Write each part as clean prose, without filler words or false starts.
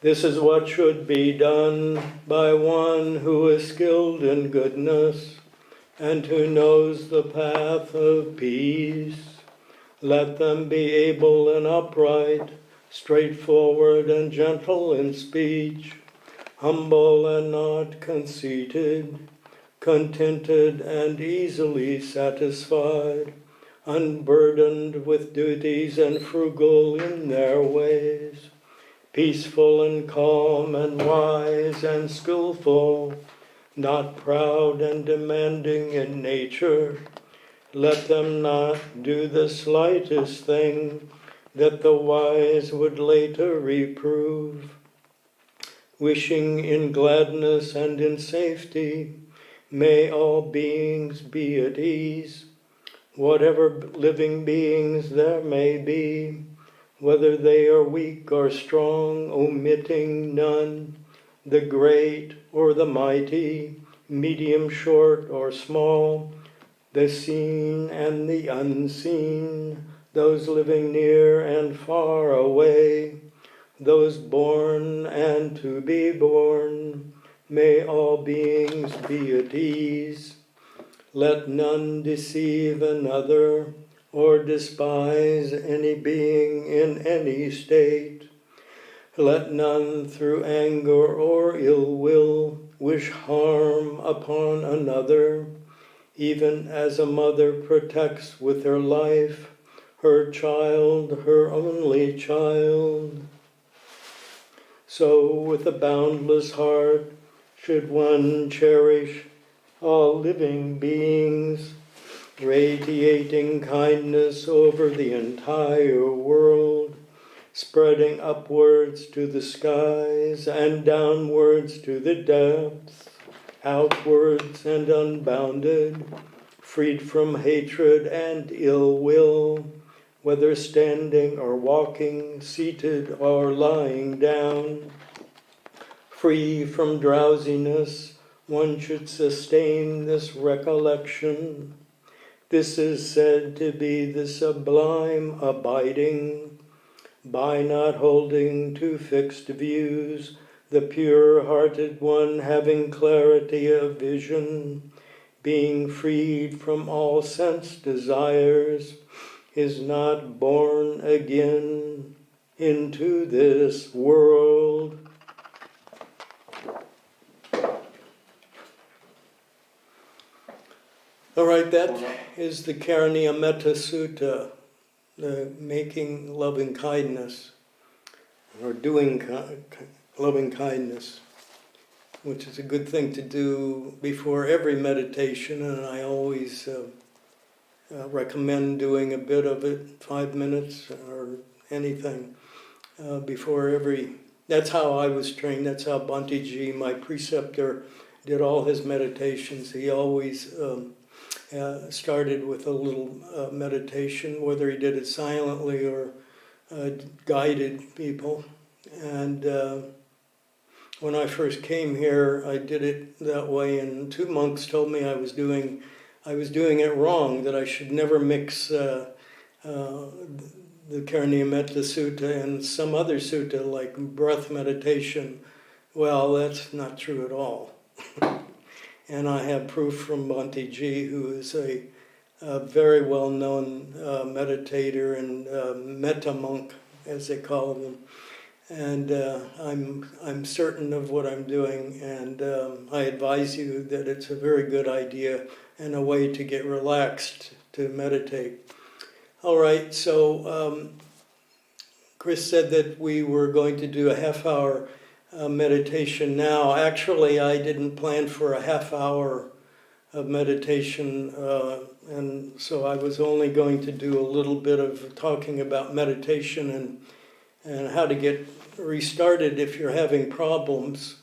This is what should be done by one who is skilled in goodness and who knows the path of peace. Let them be able and upright, straightforward and gentle in speech, humble and not conceited, contented and easily satisfied, unburdened with duties and frugal in their ways, peaceful and calm and wise and skillful, not proud and demanding in nature. Let them not do the slightest thing that the wise would later reprove. Wishing in gladness and in safety, may all beings be at ease, whatever living beings there may be, whether they are weak or strong, omitting none, the great or the mighty, medium, short, or small, the seen and the unseen, those living near and far away, those born and to be born, may all beings be at ease. Let none deceive another or despise any being in any state. Let none through anger or ill will wish harm upon another, even as a mother protects with her life her child, her only child. So with a boundless heart should one cherish all living beings, radiating kindness over the entire world, spreading upwards to the skies and downwards to the depths, outwards and unbounded, freed from hatred and ill will, whether standing or walking, seated or lying down. Free from drowsiness, one should sustain this recollection. This is said to be the sublime abiding, by not holding to fixed views, the pure-hearted one having clarity of vision, being freed from all sense desires, is not born again into this world. All right, that is the Karaniya Metta Sutta, the making loving kindness, or doing loving kindness, which is a good thing to do before every meditation, and I always recommend doing a bit of it, 5 minutes or anything, before every. That's how I was trained. That's how Bhante Ji, my preceptor, did all his meditations. He always started with a little meditation, whether he did it silently or guided people. And when I first came here, I did it that way, and 2 monks told me I was doing it wrong, that I should never mix the Karaniya Metta Sutta and some other sutta like breath meditation. Well, that's not true at all. And I have proof from Bhante Ji, who is a very well-known meditator and metta monk, as they call them. And I'm certain of what I'm doing, and I advise you that it's a very good idea and a way to get relaxed to meditate. All right, so Chris said that we were going to do a half-hour meditation now. Actually, I didn't plan for a half hour of meditation, and so I was only going to do a little bit of talking about meditation and how to get restarted if you're having problems.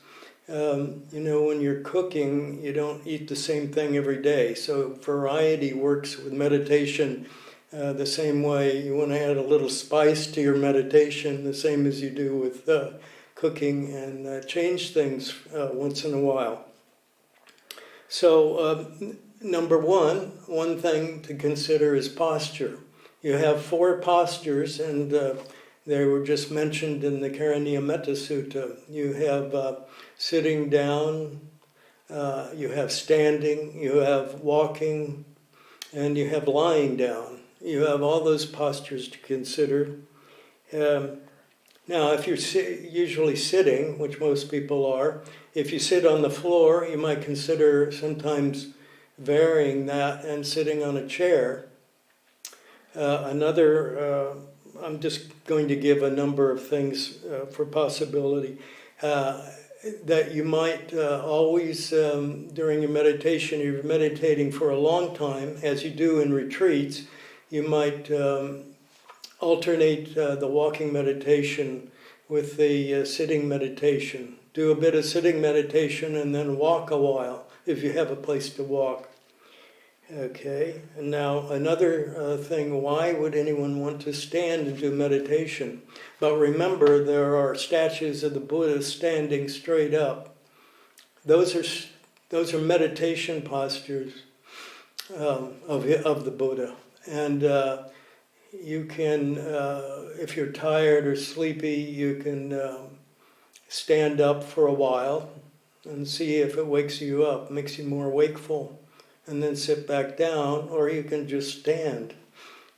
When you're cooking, you don't eat the same thing every day, so variety works with meditation the same way. You want to add a little spice to your meditation, the same as you do with cooking, and change things once in a while. So number one thing to consider is posture. You have 4 postures, and They were just mentioned in the Metta Sutta. You have sitting down, you have standing, you have walking, and you have lying down. You have all those postures to consider. Now, if you're usually sitting, which most people are, if you sit on the floor, you might consider sometimes varying that and sitting on a chair. I'm just going to give a number of things for possibility. That you might always, during your meditation, if you're meditating for a long time, as you do in retreats, you might alternate the walking meditation with the sitting meditation. Do a bit of sitting meditation and then walk a while, if you have a place to walk. Okay, and now another thing, why would anyone want to stand and do meditation? But remember, there are statues of the Buddha standing straight up. Those are meditation postures of the Buddha. And you can, if you're tired or sleepy, you can stand up for a while and see if it wakes you up, makes you more wakeful. And then sit back down, or you can just stand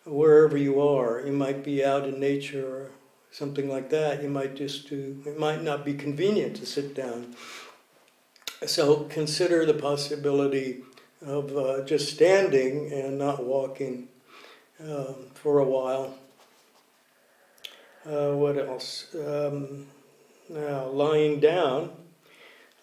wherever you are. You might be out in nature or something like that. You might it might not be convenient to sit down. So consider the possibility of just standing and not walking for a while. What else? Now, lying down.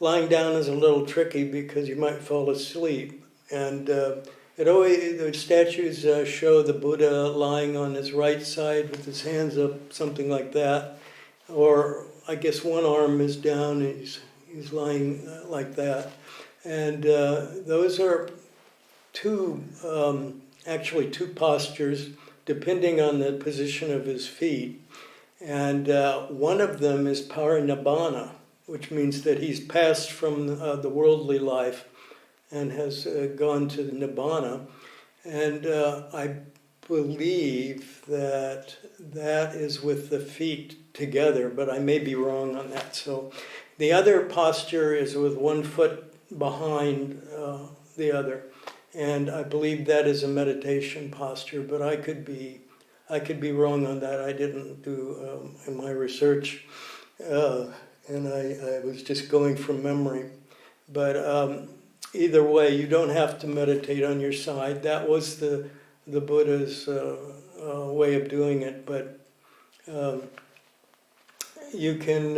Lying down is a little tricky because you might fall asleep. And the statues show the Buddha lying on his right side with his hands up, something like that. Or I guess one arm is down and he's lying like that. And those are two postures depending on the position of his feet. And one of them is parinibbana, which means that he's passed from the worldly life and has gone to the Nibbana. And I believe that is with the feet together, but I may be wrong on that. So the other posture is with one foot behind the other. And I believe that is a meditation posture, but I could be wrong on that. I didn't do in my research, and I was just going from memory. But either way, you don't have to meditate on your side. That was the Buddha's way of doing it. But you can,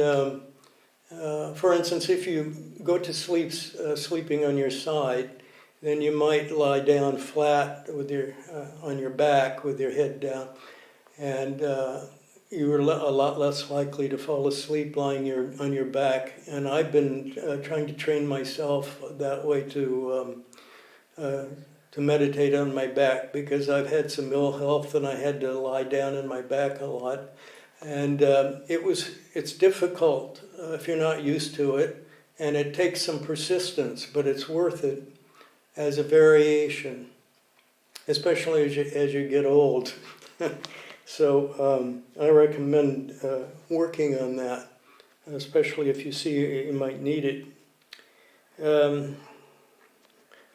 for instance, if you go to sleep sleeping on your side, then you might lie down flat with on your back with your head down, and you're a lot less likely to fall asleep lying on your back. And I've been trying to train myself that way to meditate on my back, because I've had some ill health and I had to lie down on my back a lot. And it's difficult if you're not used to it, and it takes some persistence, but it's worth it as a variation, especially as you get old. So I recommend working on that, especially if you see you might need it. And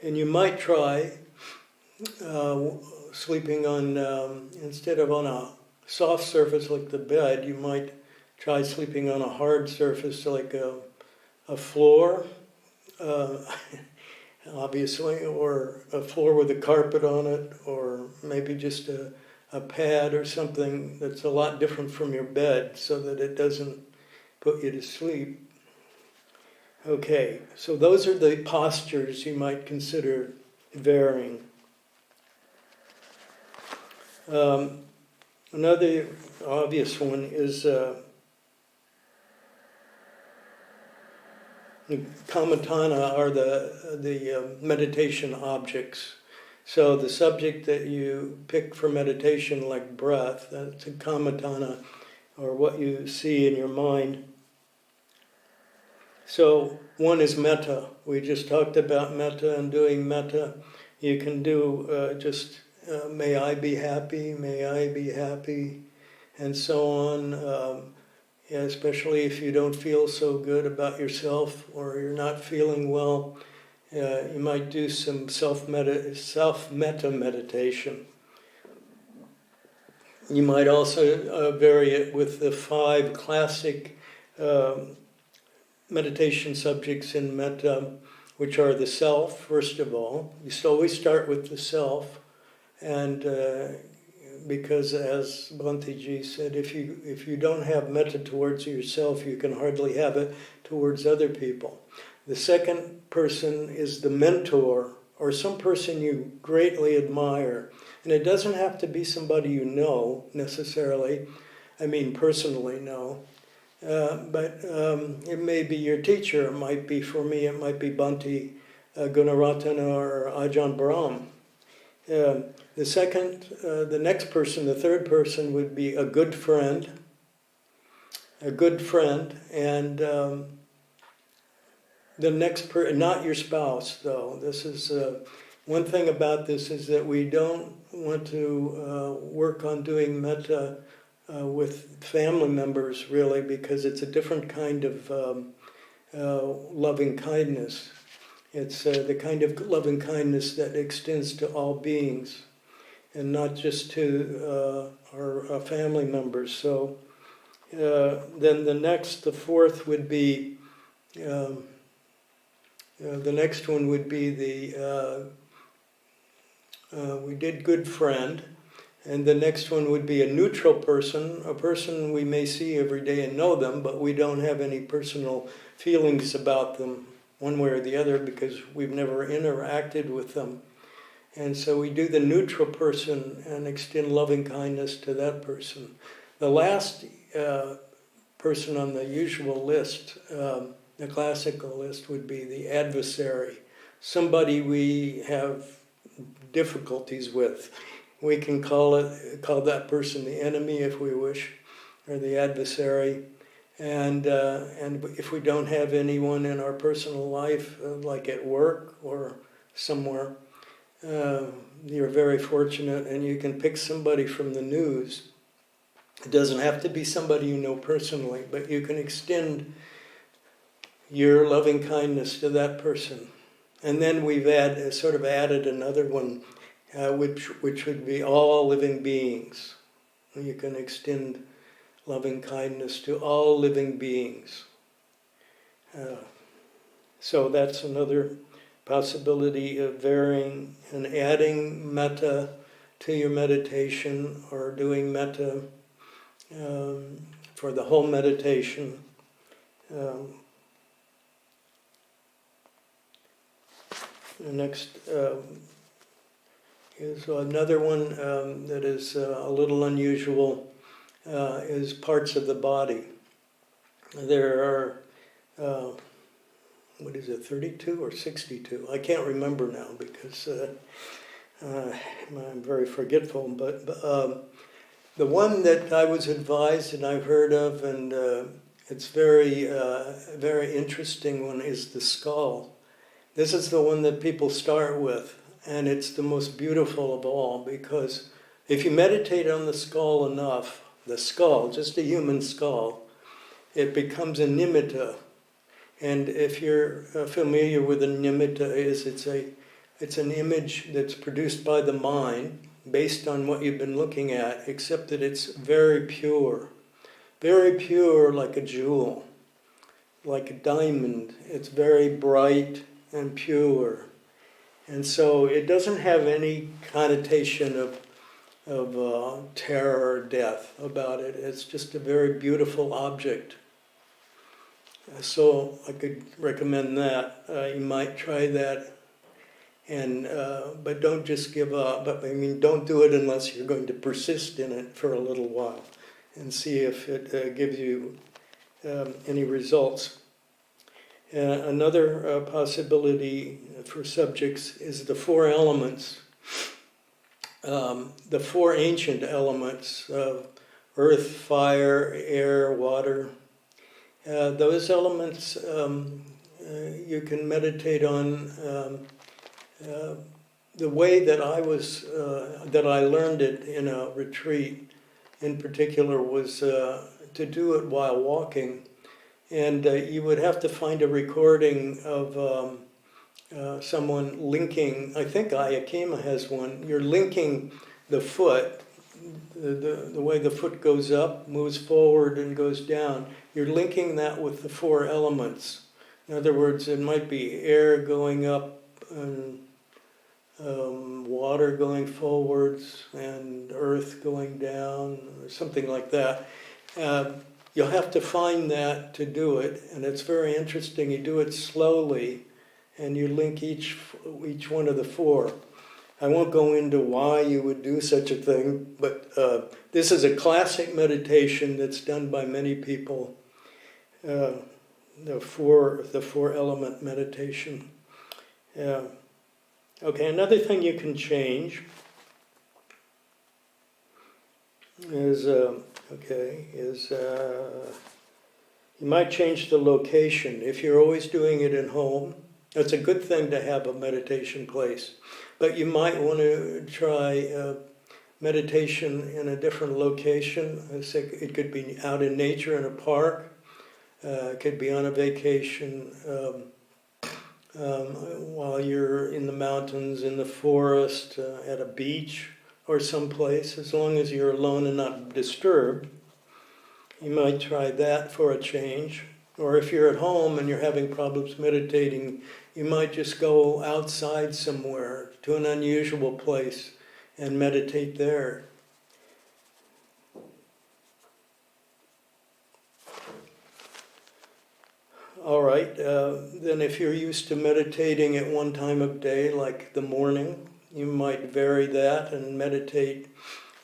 you might try sleeping on, instead of on a soft surface like the bed, you might try sleeping on a hard surface like a floor, obviously, or a floor with a carpet on it, or maybe just a pad or something that's a lot different from your bed so that it doesn't put you to sleep. Okay, so those are the postures you might consider varying. Another obvious one is kammatthana, are the meditation objects. So the subject that you pick for meditation, like breath, that's a kammatthana, or what you see in your mind. So one is metta. We just talked about metta and doing metta. You can do just, may I be happy, may I be happy. and so on, especially if you don't feel so good about yourself or you're not feeling well. You might do some self-metta meditation. You might also vary it with the 5 classic meditation subjects in metta, which are the self, first of all. You always start with the self, and because, as Bhantiji said, if you don't have metta towards yourself, you can hardly have it towards other people. The second person is the mentor, or some person you greatly admire. And it doesn't have to be somebody you know, necessarily. I mean, personally know. But it may be your teacher. It might be, for me, it might be Bhante Gunaratana or Ajahn Brahm. The next person, the third person, would be a good friend. And the next not your spouse, though. This is one thing about this is that we don't want to work on doing metta with family members, really, because it's a different kind of loving kindness. It's the kind of loving kindness that extends to all beings, and not just to our family members. So then the fourth would be, the next one would be we did good friend, and the next one would be a neutral person, a person we may see every day and know them, but we don't have any personal feelings about them one way or the other because we've never interacted with them. And so we do the neutral person and extend loving kindness to that person. The last person on the usual list, the classical list, would be the adversary, somebody we have difficulties with. We can call that person the enemy if we wish, or the adversary. And if we don't have anyone in our personal life, like at work or somewhere, you're very fortunate, and you can pick somebody from the news. It doesn't have to be somebody you know personally, but you can extend your loving kindness to that person. And then we've added another one, which would be all living beings. You can extend loving kindness to all living beings. So that's another possibility of varying and adding metta to your meditation, or doing metta for the whole meditation. The next is another one that is a little unusual, is parts of the body. There are, 32 or 62? I can't remember now because I'm very forgetful. But the one that I was advised and I've heard of, and it's very interesting one, is the skull. This is the one that people start with, and it's the most beautiful of all, because if you meditate on the skull enough, the skull, just a human skull, it becomes a nimitta. And if you're familiar with a nimitta, it's an image that's produced by the mind based on what you've been looking at, except that it's very pure like a jewel, like a diamond. It's very bright and pure. And so it doesn't have any connotation of terror or death about it. It's just a very beautiful object. So I could recommend that. You might try that, but don't just give up. But don't do it unless you're going to persist in it for a little while and see if it gives you any results. Another possibility for subjects is the 4 elements, the 4 ancient elements of earth, fire, air, water. Those elements you can meditate on. The way that I learned it in a retreat in particular was to do it while walking. And you would have to find a recording of someone linking, I think Ayakema has one, you're linking the foot, the way the foot goes up, moves forward and goes down, you're linking that with the four elements. In other words, it might be air going up and water going forwards and earth going down, or something like that. You'll have to find that to do it, and it's very interesting. You do it slowly, and you link each one of the four. I won't go into why you would do such a thing, but this is a classic meditation that's done by many people. The four element meditation. Okay, another thing you can change is you might change the location. If you're always doing it at home, it's a good thing to have a meditation place, but you might want to try meditation in a different location. It could be out in nature in a park. It could be on a vacation while you're in the mountains, in the forest, at a beach or someplace, as long as you're alone and not disturbed. You might try that for a change. Or if you're at home and you're having problems meditating, you might just go outside somewhere to an unusual place and meditate there. All right, then if you're used to meditating at one time of day, like the morning, you might vary that and meditate.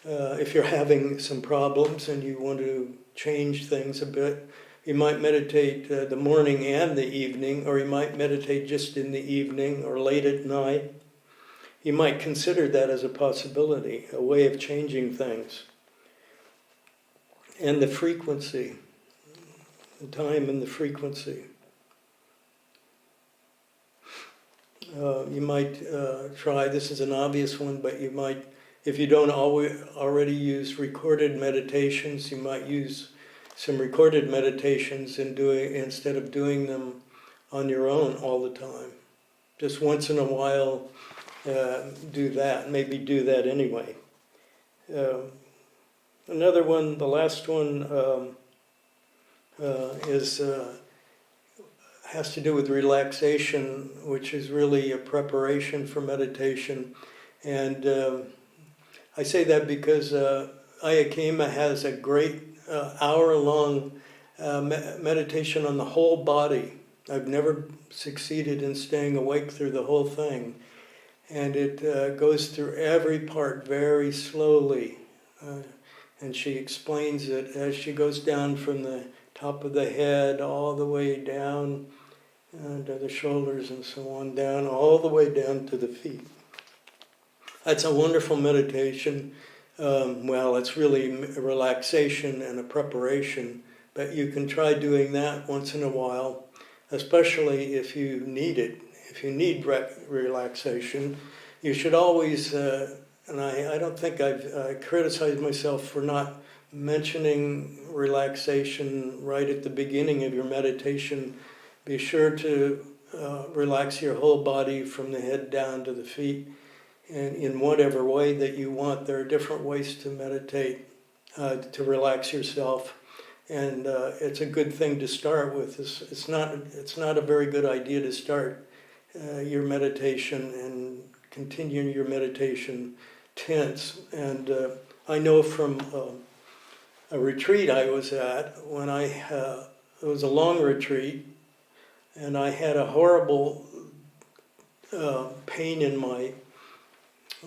If you're having some problems and you want to change things a bit, you might meditate the morning and the evening, or you might meditate just in the evening or late at night. You might consider that as a possibility, a way of changing things. And the frequency. The time and the frequency. You might try, this is an obvious one, but you might, if you don't already use recorded meditations, you might use some recorded meditations instead of doing them on your own all the time. Just once in a while, do that. Maybe do that anyway. Another one, the last one, has to do with relaxation, which is really a preparation for meditation. And I say that because Ayakema has a great hour-long meditation on the whole body. I've never succeeded in staying awake through the whole thing. And it goes through every part very slowly. And she explains it as she goes down from the top of the head all the way down to the shoulders and so on, down all the way down to the feet. That's a wonderful meditation. It's really a relaxation and a preparation, but you can try doing that once in a while, especially if you need it. If you need relaxation, you should always, and I don't think I've criticized myself for not mentioning relaxation right at the beginning of your meditation. Be sure to relax your whole body from the head down to the feet, and in whatever way that you want. There are different ways to meditate, to relax yourself, and it's a good thing to start with. It's not a very good idea to start your meditation and continue your meditation tense. And I know from a retreat I was at, when it was a long retreat, and I had a horrible pain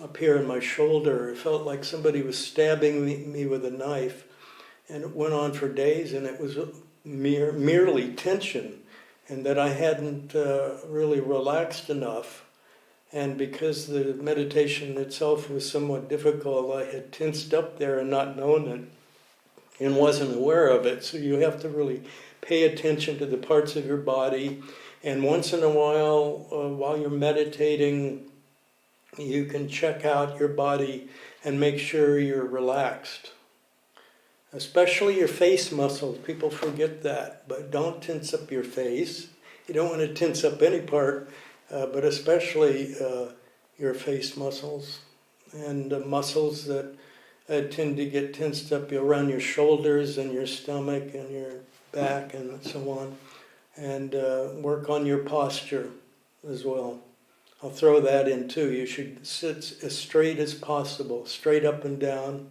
up here in my shoulder. It felt like somebody was stabbing me with a knife, and it went on for days, and it was merely tension, and that I hadn't really relaxed enough. And because the meditation itself was somewhat difficult, I had tensed up there and not known it, and wasn't aware of it. So you have to really pay attention to the parts of your body, and once in a while you're meditating, you can check out your body and make sure you're relaxed. especially your face muscles. People forget that, but don't tense up your face. You don't want to tense up any part, but especially your face muscles and muscles that tend to get tensed up around your shoulders and your stomach and your back and so on. And work on your posture as well. I'll throw that in too. You should sit as straight as possible, straight up and down,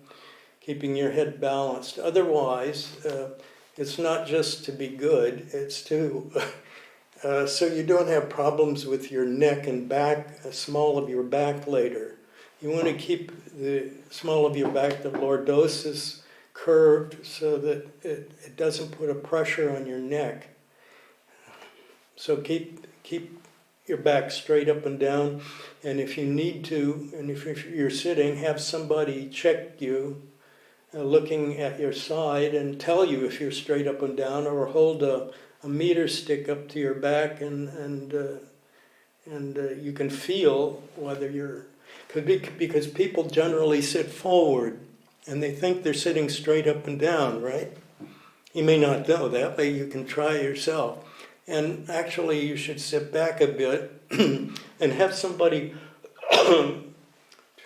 keeping your head balanced. Otherwise, it's not just to be good, it's to, so you don't have problems with your neck and back, small of your back later. You want to keep the small of your back, the lordosis, curved so that it doesn't put a pressure on your neck. So keep your back straight up and down, and if you need to, and if you're sitting, have somebody check you, looking at your side and tell you if you're straight up and down, or hold a meter stick up to your back and you can feel whether you're, because people generally sit forward and they think they're sitting straight up and down, right? You may not know that, but you can try yourself. And actually you should sit back a bit and have somebody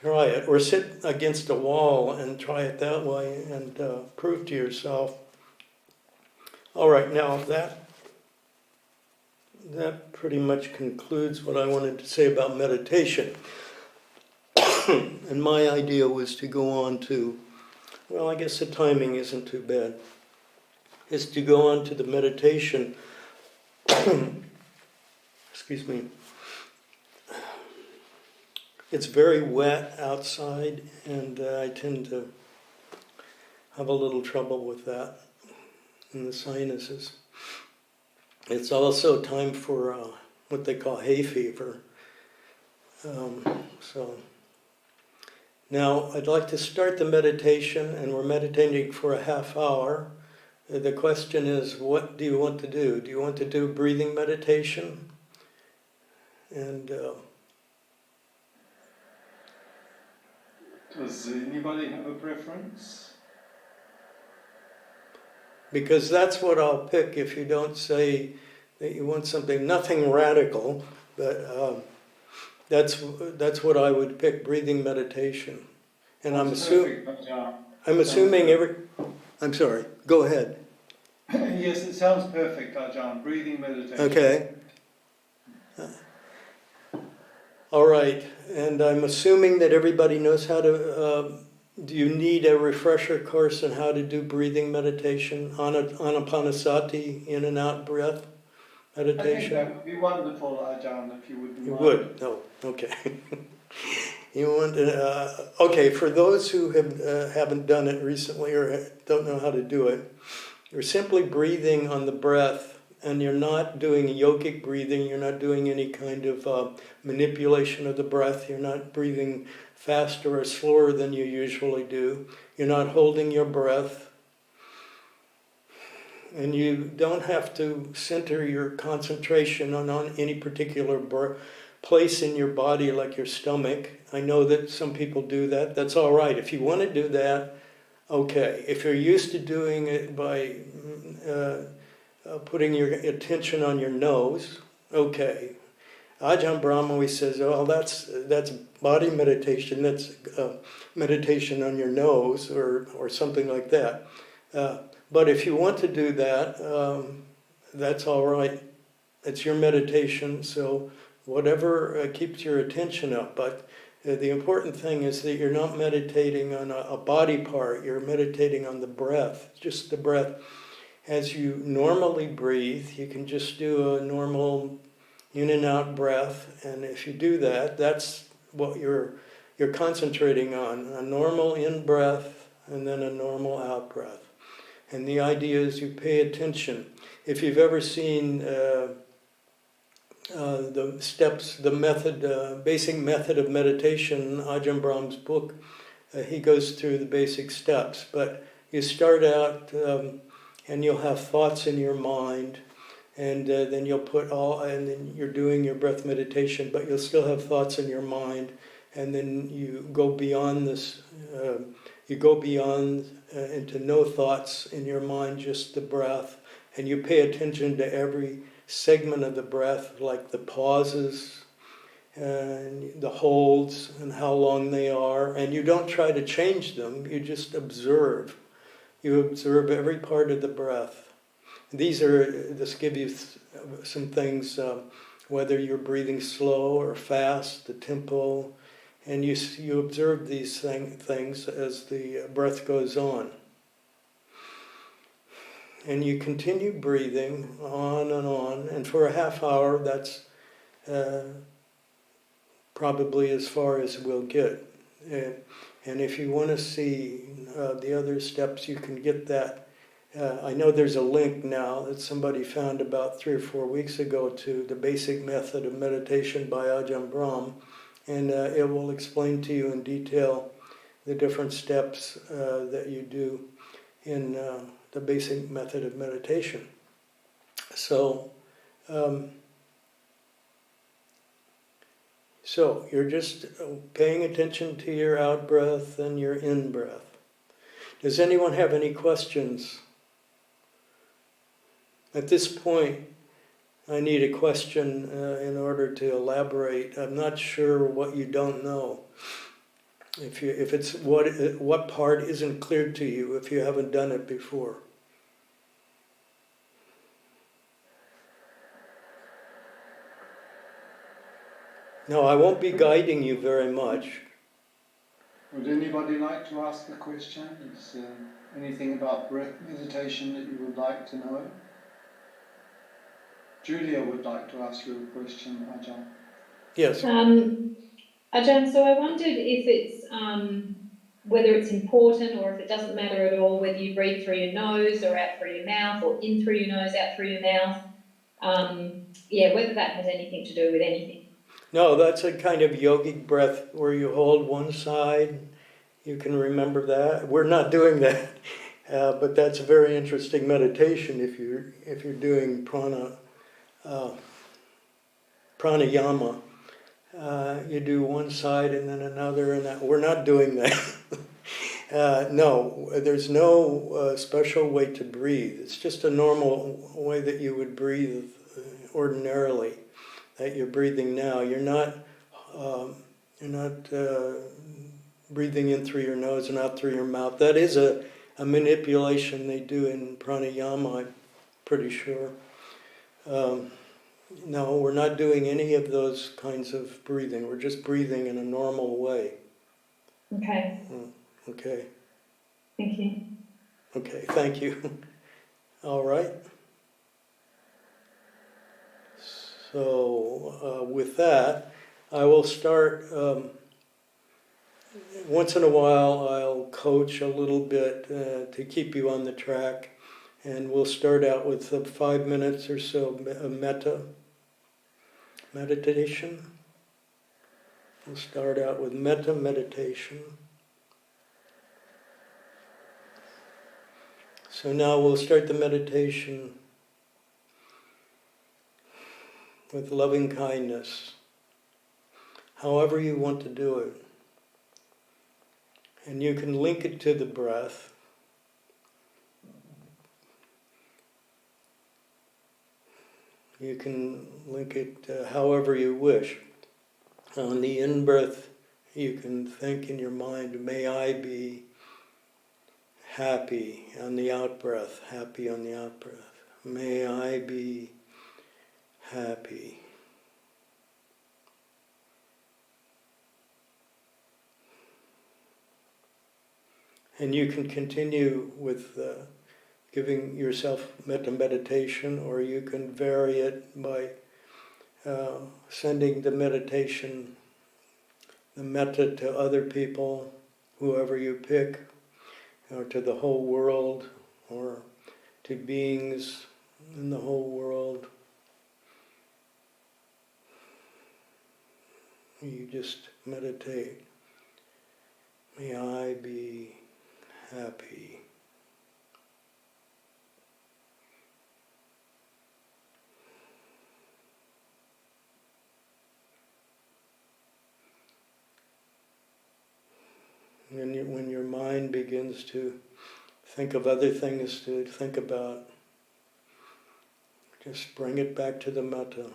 try it, or sit against a wall and try it that way and prove to yourself. All right, now that pretty much concludes what I wanted to say about meditation. And my idea was to go on to, well, I guess the timing isn't too bad, is to go on to the meditation. Excuse me. It's very wet outside, and I tend to have a little trouble with that in the sinuses. It's also time for what they call hay fever. So now I'd like to start the meditation, and we're meditating for a half hour. The question is, what do you want to do? Do you want to do breathing meditation? And does anybody have a preference? Because that's what I'll pick if you don't say that you want something, nothing radical, but that's what I would pick, breathing meditation. And I'm assuming I'm sorry, go ahead. Yes, it sounds perfect, Ajahn, breathing meditation. Okay. All right, and I'm assuming that everybody knows how to, do you need a refresher course on how to do breathing meditation, anapanasati, in and out breath meditation? I think that would be wonderful, Ajahn, if you would mind. You would? No, okay. You want to, okay, for those who haven't done it recently or don't know how to do it, you're simply breathing on the breath, and you're not doing yogic breathing, you're not doing any kind of manipulation of the breath, you're not breathing faster or slower than you usually do, you're not holding your breath, and you don't have to center your concentration on any particular place in your body like your stomach. I know that some people do that. That's all right. If you want to do that, okay. If you're used to doing it by putting your attention on your nose, okay. Ajahn Brahm always says, oh, that's body meditation, that's meditation on your nose or something like that. But if you want to do that, that's all right. It's your meditation, so whatever keeps your attention up. But the important thing is that you're not meditating on a body part, you're meditating on the breath, just the breath. As you normally breathe, you can just do a normal in and out breath, and if you do that, that's what you're concentrating on, a normal in breath and then a normal out breath. And the idea is you pay attention. If you've ever seen the steps, the method, basic method of meditation, Ajahn Brahm's book, he goes through the basic steps. But you start out and you'll have thoughts in your mind, and then you'll and then you're doing your breath meditation, but you'll still have thoughts in your mind, and then you go beyond this you go beyond into no thoughts in your mind, just the breath, and you pay attention to every segment of the breath, like the pauses and the holds and how long they are, and you don't try to change them, you just observe. You observe every part of the breath. This give you some things, whether you're breathing slow or fast, the tempo, and you observe these things as the breath goes on. And you continue breathing on, and for a half hour, that's probably as far as we'll get. And if you want to see the other steps, you can get that. I know there's a link now that somebody found about 3 or 4 weeks ago to the basic method of meditation by Ajahn Brahm, and it will explain to you in detail the different steps that you do in the basic method of meditation. So you're just paying attention to your out-breath and your in-breath. Does anyone have any questions? At this point, I need a question in order to elaborate. I'm not sure what you don't know. If it's what part isn't clear to you if you haven't done it before. No, I won't be guiding you very much. Would anybody like to ask a question? Is anything about breath meditation that you would like to know? Julia would like to ask you a question, Ajahn. Yes. Ajahn, so I wondered if it's whether it's important or if it doesn't matter at all whether you breathe through your nose or out through your mouth, or in through your nose, out through your mouth. Whether that has anything to do with anything. No, that's a kind of yogic breath where you hold one side. You can remember that. We're not doing that, but that's a very interesting meditation if you're doing pranayama. You do one side and then another, and we're not doing that. No, there's no special way to breathe. It's just a normal way that you would breathe ordinarily, that you're breathing now. You're not breathing in through your nose and out through your mouth. That is a manipulation they do in pranayama, I'm pretty sure. No, we're not doing any of those kinds of breathing. We're just breathing in a normal way. Okay. Okay. Thank you. Okay, thank you. All right. So with that, I will start. Once in a while, I'll coach a little bit to keep you on the track. And we'll start out with 5 minutes or so of meditation. We'll start out with metta meditation. So now we'll start the meditation with loving kindness, however you want to do it. And you can link it to the breath. You can link it however you wish. On the in-breath, you can think in your mind, may I be happy. On the out-breath, happy on the out-breath. May I be happy. And you can continue with giving yourself metta meditation, or you can vary it by sending the meditation, the metta, to other people, whoever you pick, or to the whole world, or to beings in the whole world. You just meditate. May I be happy. And when your mind begins to think of other things to think about, just bring it back to the metta.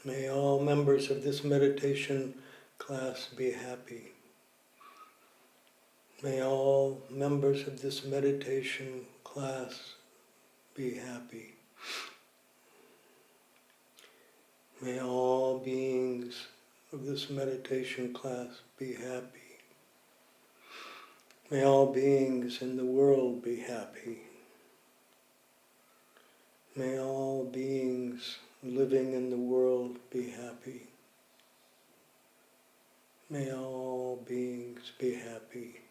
May all members of this meditation class be happy. May all members of this meditation class be happy. May all beings of this meditation class be happy. May all beings in the world be happy. May all beings living in the world be happy. May all beings be happy.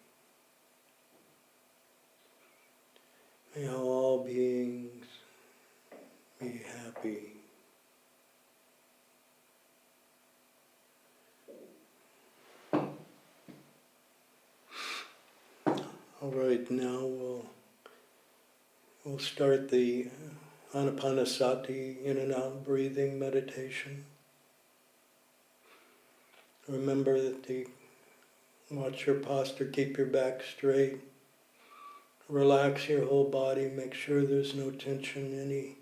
May all beings be happy. All right, now we'll start the Anapanasati, in and out breathing meditation. Remember that watch your posture, keep your back straight. Relax your whole body, make sure there's no tension, any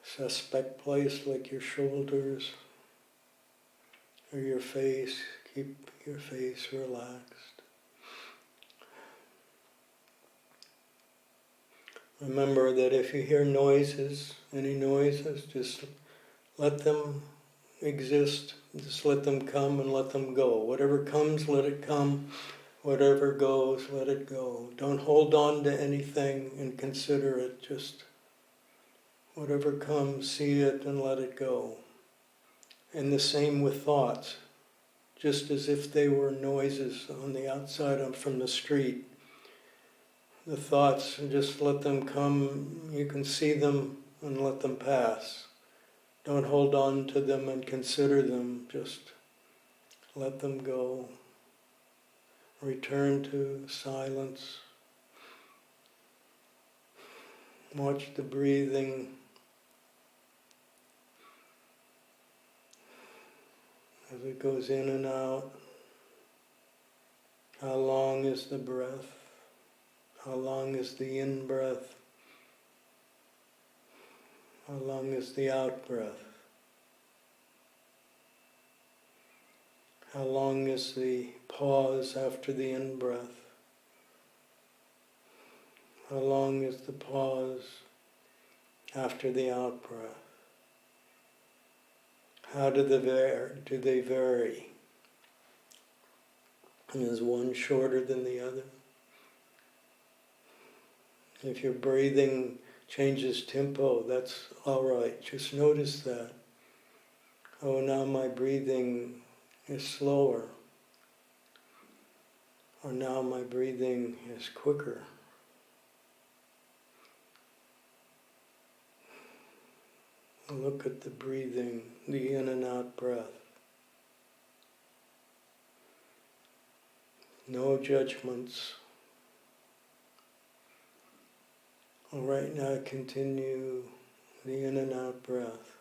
suspect place like your shoulders or your face. Keep your face relaxed. Remember that if you hear noises, any noises, just let them exist. Just let them come and let them go. Whatever comes, let it come. Whatever goes, let it go. Don't hold on to anything and consider it. Just whatever comes, see it and let it go. And the same with thoughts. Just as if they were noises on the outside from the street. The thoughts, just let them come. You can see them and let them pass. Don't hold on to them and consider them. Just let them go. Return to silence. Watch the breathing as it goes in and out. How long is the breath? How long is the in-breath? How long is the out-breath? How long is the pause after the in-breath? How long is the pause after the out-breath? How do they vary? And is one shorter than the other? If your breathing changes tempo, that's all right. Just notice that. Oh, now my breathing is slower. Or now my breathing is quicker. Look at the breathing, the in and out breath. No judgments. All right, now continue the in and out breath.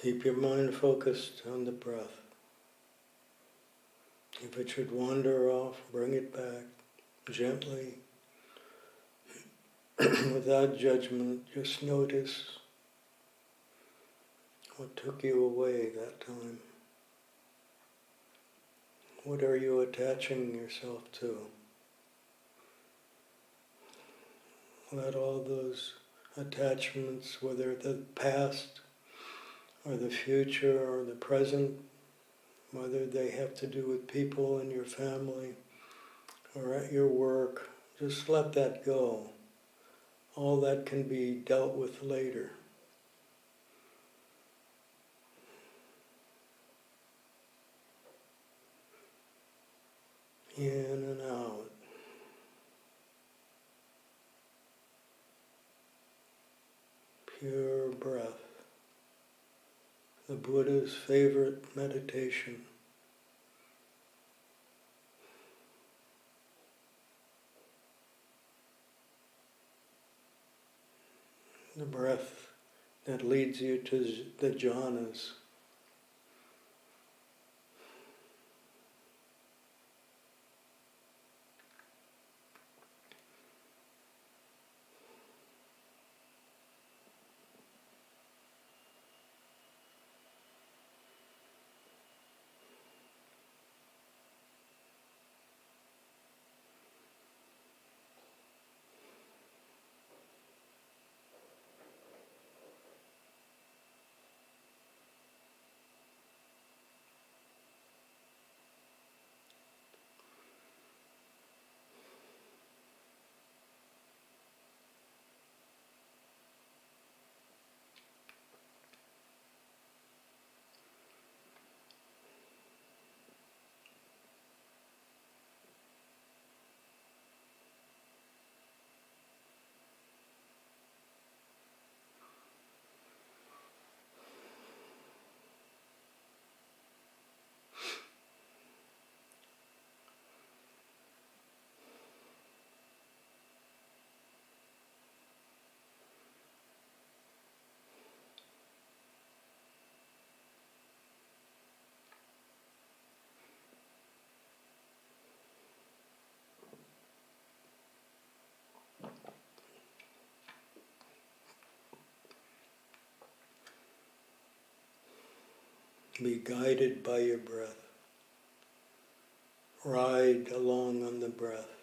Keep your mind focused on the breath. If it should wander off, bring it back gently, without judgment. Just notice what took you away that time. What are you attaching yourself to? Let all those attachments, whether the past or the future or the present, whether they have to do with people in your family or at your work, just let that go. All that can be dealt with later. the Buddha's favorite meditation. The breath that leads you to the jhanas. Be guided by your breath. Ride along on the breath.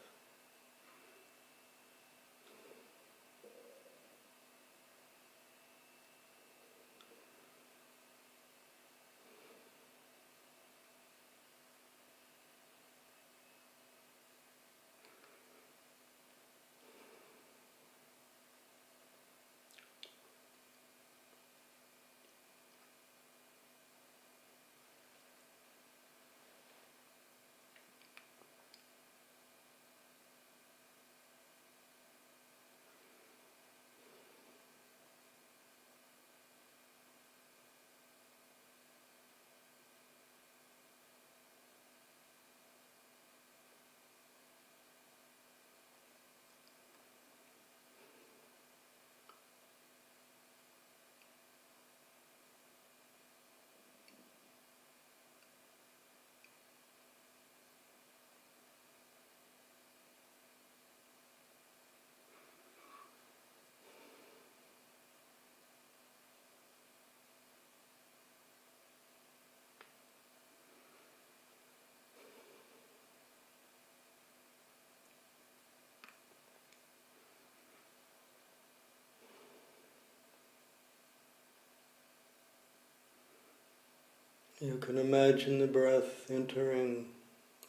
You can imagine the breath entering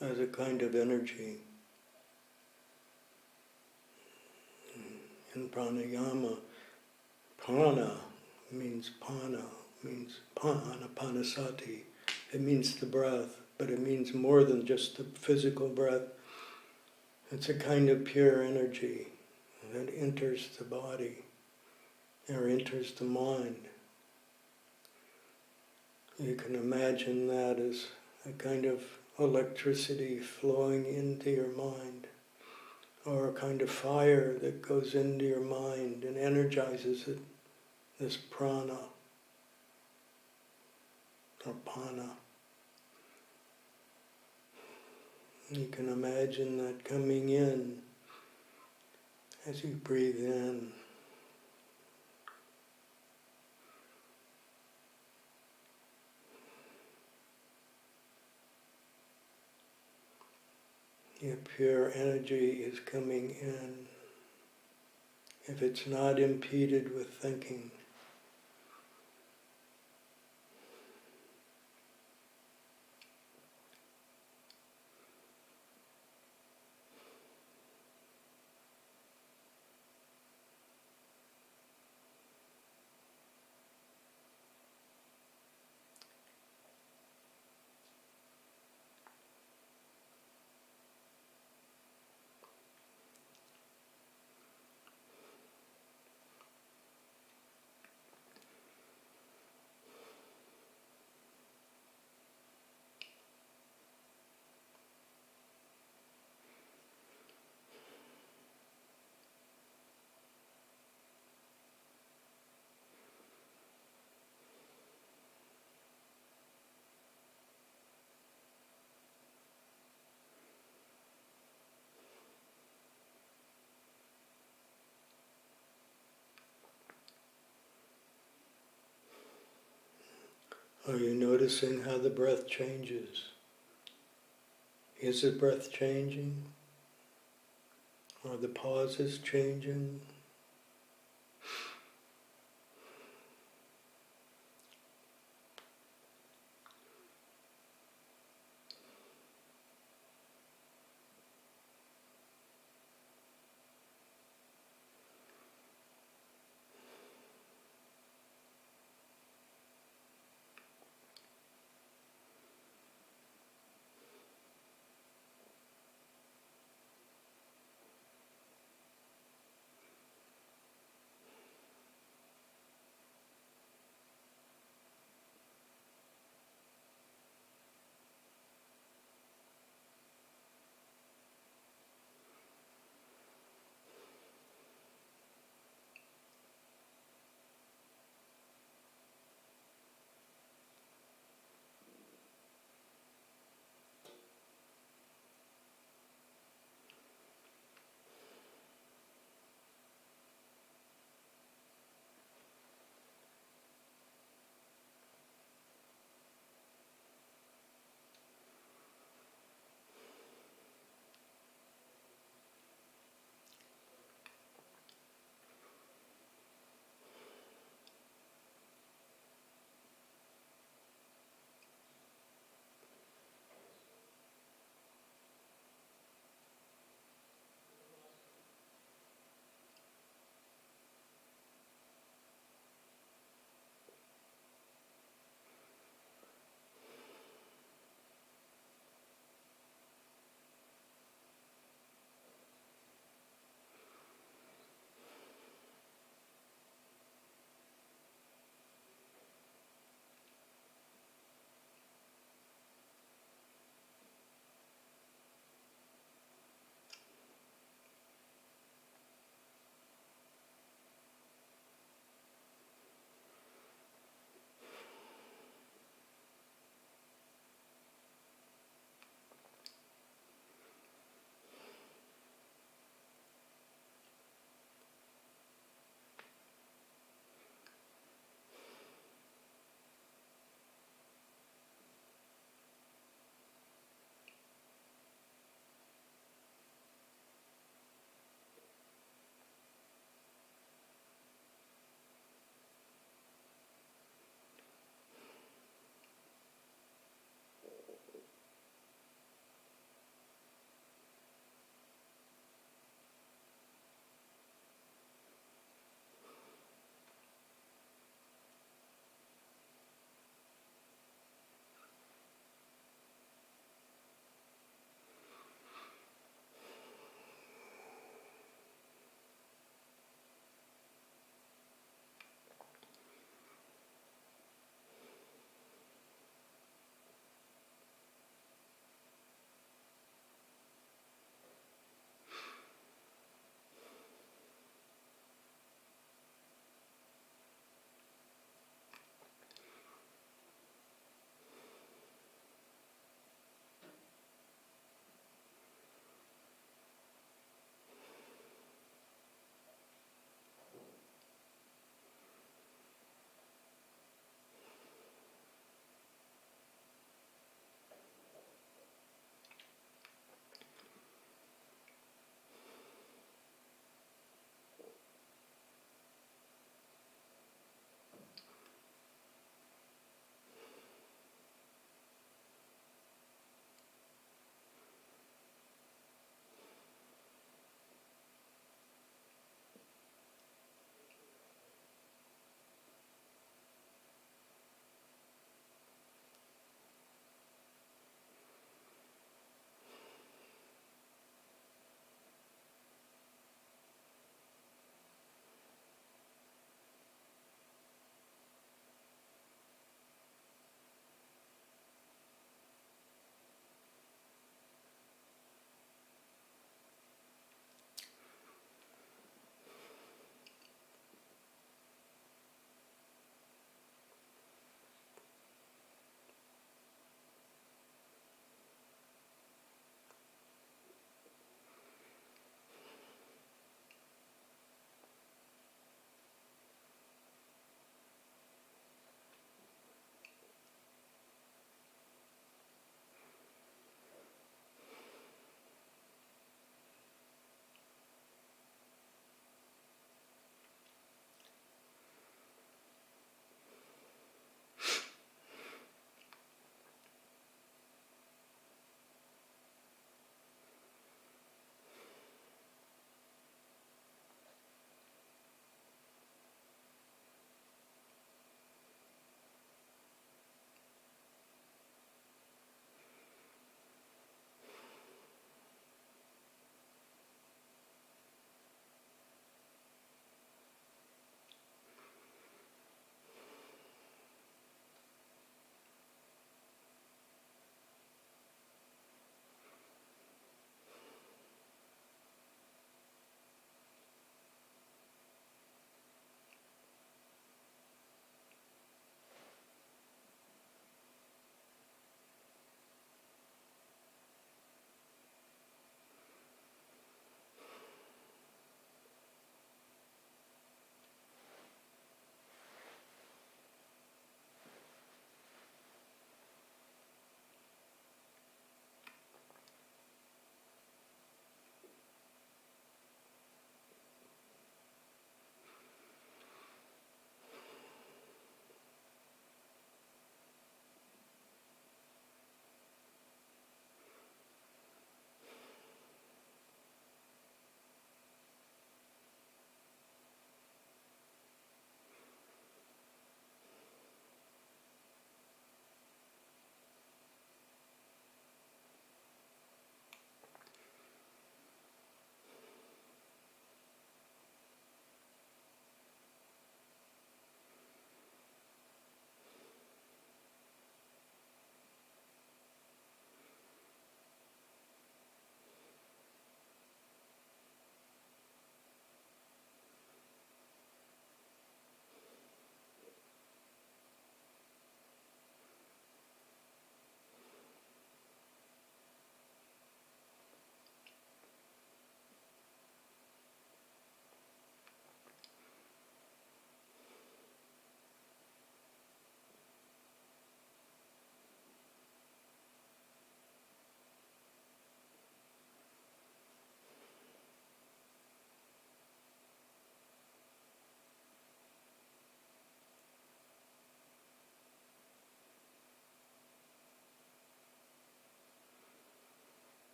as a kind of energy. In pranayama, prana means anapanasati. It means the breath, but it means more than just the physical breath. It's a kind of pure energy that enters the body or enters the mind. You can imagine that as a kind of electricity flowing into your mind, or a kind of fire that goes into your mind and energizes it, this prana, or pana. You can imagine that coming in as you breathe in. Your pure energy is coming in. If it's not impeded with thinking, Are you noticing how the breath changes? Is the breath changing? Are the pauses changing?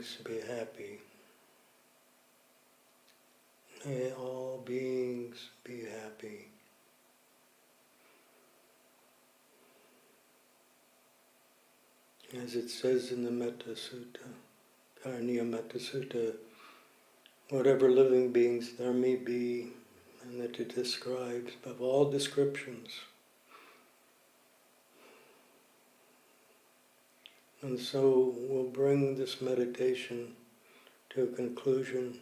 beings be happy. May all beings be happy. As it says in the Metta Sutta, Karaniya Metta Sutta, whatever living beings there may be, and that it describes above all descriptions. And so we'll bring this meditation to a conclusion.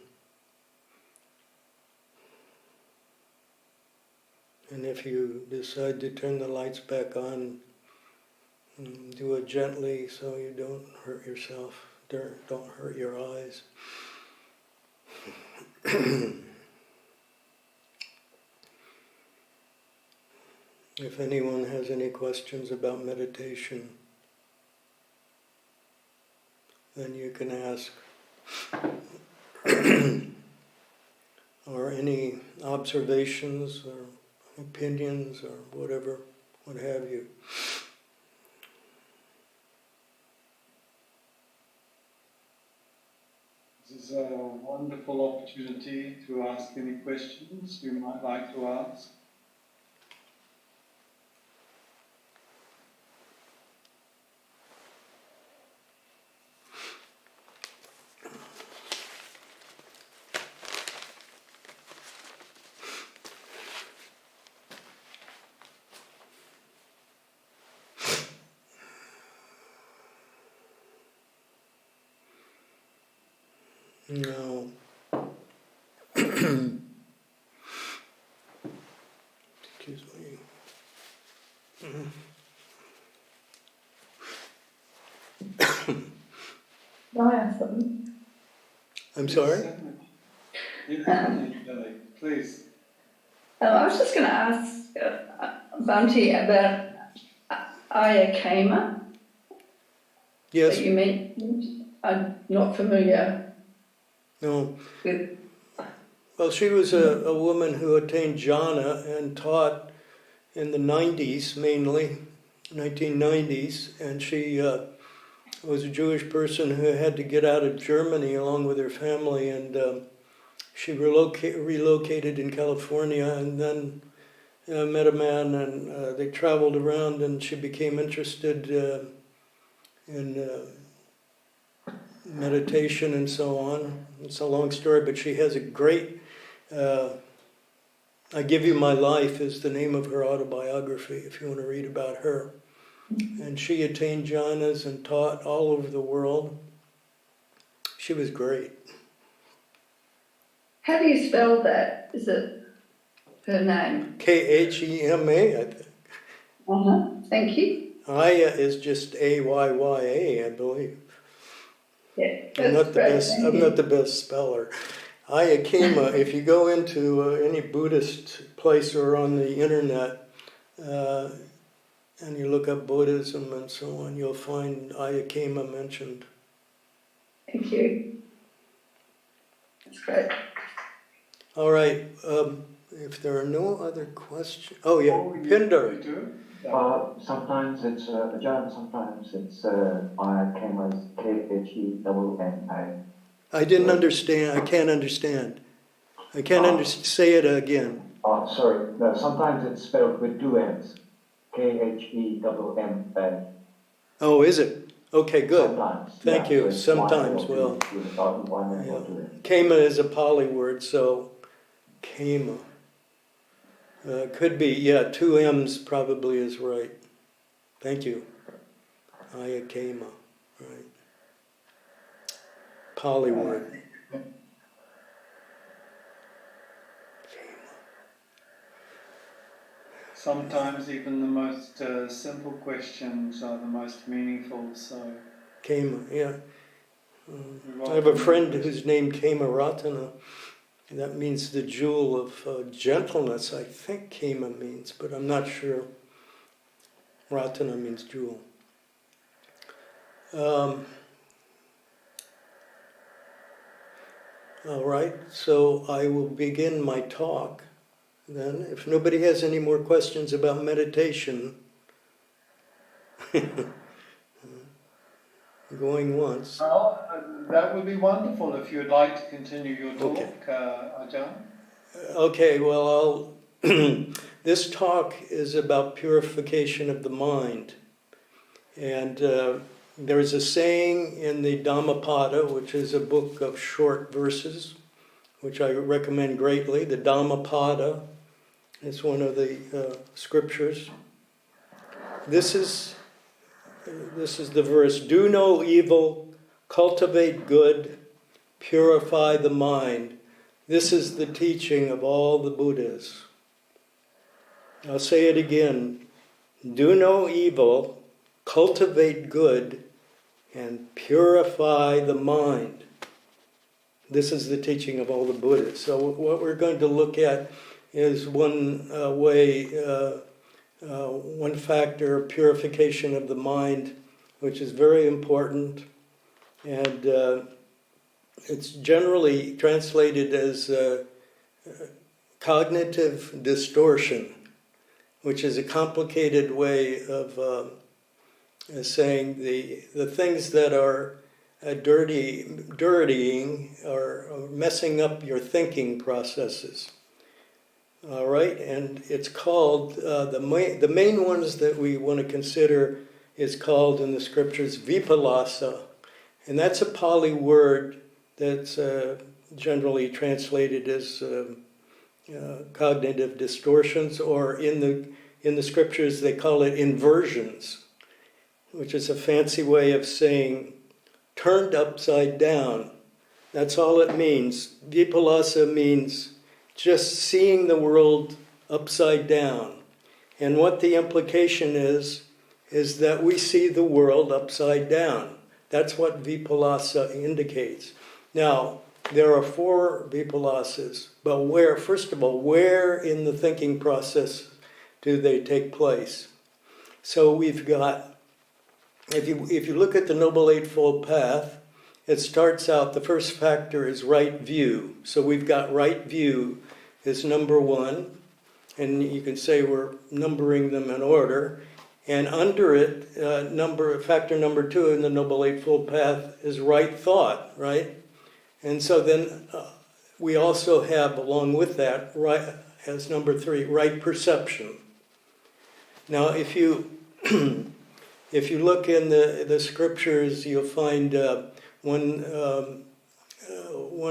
And if you decide to turn the lights back on, do it gently so you don't hurt yourself, don't hurt your eyes. If anyone has any questions about meditation, then you can ask. Or any observations or opinions or whatever, what have you. This is a wonderful opportunity to ask any questions you might like to ask. Now, excuse me. Can I ask something? I'm sorry? Please. I was just going to ask Bhante about Ayakema Yes. that you mentioned. I'm not familiar No. with. Well, she was a woman who attained jhana and taught in the 90s, mainly, 1990s, and she was a Jewish person who had to get out of Germany along with her family, and she relocated in California, and then met a man, and they traveled around, and she became interested in meditation and so on. It's a long story, but she has a great, I Give You My Life is the name of her autobiography, if you want to read about her. And she attained jhanas and taught all over the world. She was great. How do you spell that? Is it her name? Khema, I think. Thank you. Aya is just Ayya, I believe. Yeah, I'm not the best speller. Ayakema, if you go into any Buddhist place or on the internet and you look up Buddhism and so on, you'll find Ayakema mentioned. Thank you. That's great. All right. If there are no other questions, Pindar. Sometimes it's Ajahn, sometimes it's Ayakema, Khema. I didn't understand. I can't understand. Say it again. Sorry. No, sometimes it's spelled with two M's. Khema. Oh, is it? Okay, good. Sometimes. Thank you. So Sometimes, well. Khema is a Pali word, so Khema. Could be, two M's probably is right. Thank you. Ayakema, right. Pali word. Sometimes even the most simple questions are the most meaningful, so... Khema, yeah. I have a friend who's named Sangharatana. That means the jewel of gentleness, I think Khema means, but I'm not sure. Ratana means jewel. All right, so I will begin my talk then. If nobody has any more questions about meditation, Going once. Well, that would be wonderful if you'd like to continue your talk, Okay. Ajahn. Okay, well, this talk is about purification of the mind. And there is a saying in the Dhammapada, which is a book of short verses, which I recommend greatly. The Dhammapada is one of the scriptures. This is the verse: do no evil, cultivate good, purify the mind. This is the teaching of all the Buddhas. I'll say it again. Do no evil, cultivate good, and purify the mind. This is the teaching of all the Buddhas. So what we're going to look at is one one factor, purification of the mind, which is very important. And it's generally translated as cognitive distortion, which is a complicated way of saying the things that are dirtying or messing up your thinking processes. All right, and it's called, the main ones that we want to consider is called in the scriptures vipallasa. And that's a Pali word that's generally translated as cognitive distortions, or in the scriptures they call it inversions, which is a fancy way of saying turned upside down. That's all it means. Vipallasa means just seeing the world upside down. And what the implication is that we see the world upside down. That's what vipallasa indicates. Now, there are 4 vipallasas, but first of all, where in the thinking process do they take place? So we've got, if you look at the Noble Eightfold Path, it starts out, the first factor is right view. So we've got right view is number 1, and you can say we're numbering them in order. And under it, factor number 2 in the Noble Eightfold Path is right thought, right? And so then we also have, along with that, right as number 3, right perception. Now, if you look in the scriptures, you'll find one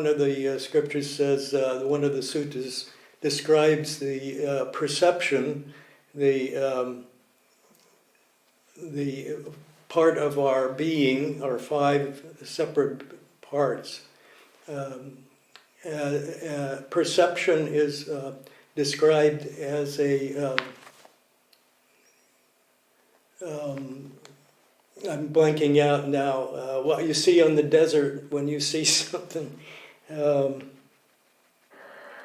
of the scriptures says, one of the suttas describes the perception, the part of our being, our 5 separate parts. Perception is described as a I'm blanking out now. What you see on the desert when you see something. A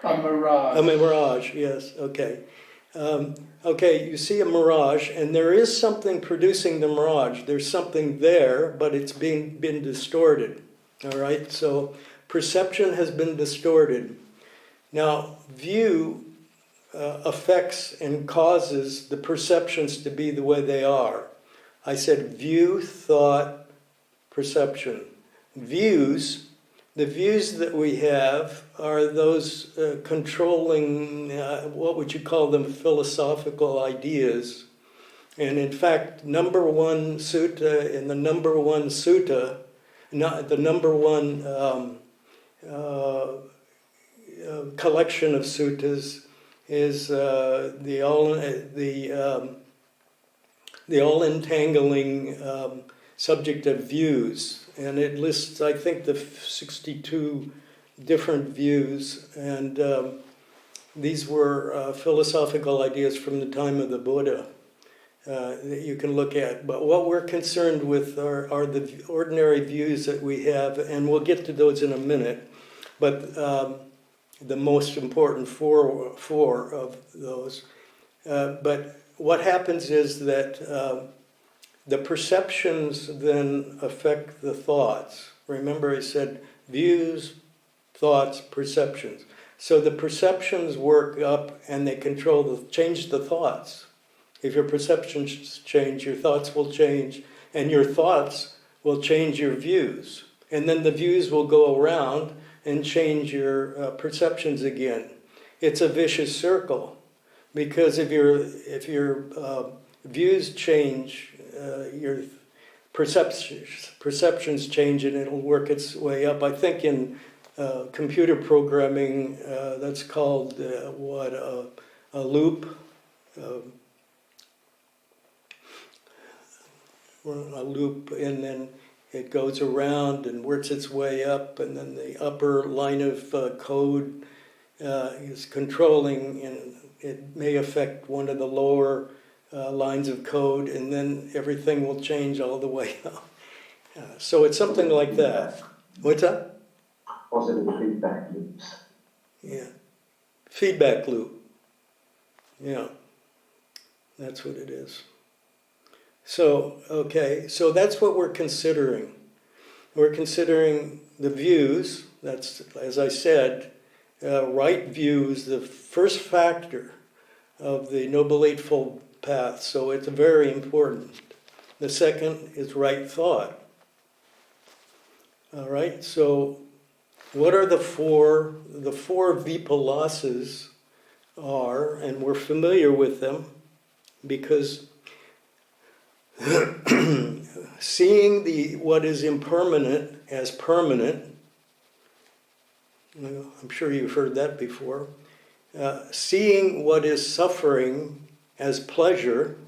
mirage. A mirage, yes, okay. Okay, you see a mirage, and there is something producing the mirage. There's something there, but it's been distorted. All right, so perception has been distorted. Now, view affects and causes the perceptions to be the way they are. I said view, thought, perception. Views, the views that we have are those controlling, what would you call them, philosophical ideas. And in fact, number 1 sutta in the number 1 sutta, the number 1 collection of suttas is the all-entangling subject of views, and it lists, I think, the 62 different views, and these were philosophical ideas from the time of the Buddha that you can look at. But what we're concerned with are the ordinary views that we have, and we'll get to those in a minute. But the most important four of those. But what happens is that the perceptions then affect the thoughts. Remember I said views, thoughts, perceptions. So the perceptions work up and they change the thoughts. If your perceptions change, your thoughts will change, and your thoughts will change your views. And then the views will go around and change your perceptions again. It's a vicious circle, because if your views change, your perceptions change, and it'll work its way up. I think in computer programming, that's called a loop. A loop, and then it goes around and works its way up, and then the upper line of code is controlling, and it may affect one of the lower lines of code, and then everything will change all the way up. So it's something like that. What's that? Positive feedback loops. Yeah. Feedback loop. Yeah. That's what it is. So, okay, so that's what we're considering. We're considering the views. That's, as I said, right view is the first factor of the Noble Eightfold Path, so it's very important. The second is right thought. All right, so what are the four? The four vipalasas are, and we're familiar with them, because seeing what is impermanent as permanent, I'm sure you've heard that before. Seeing what is suffering as pleasure,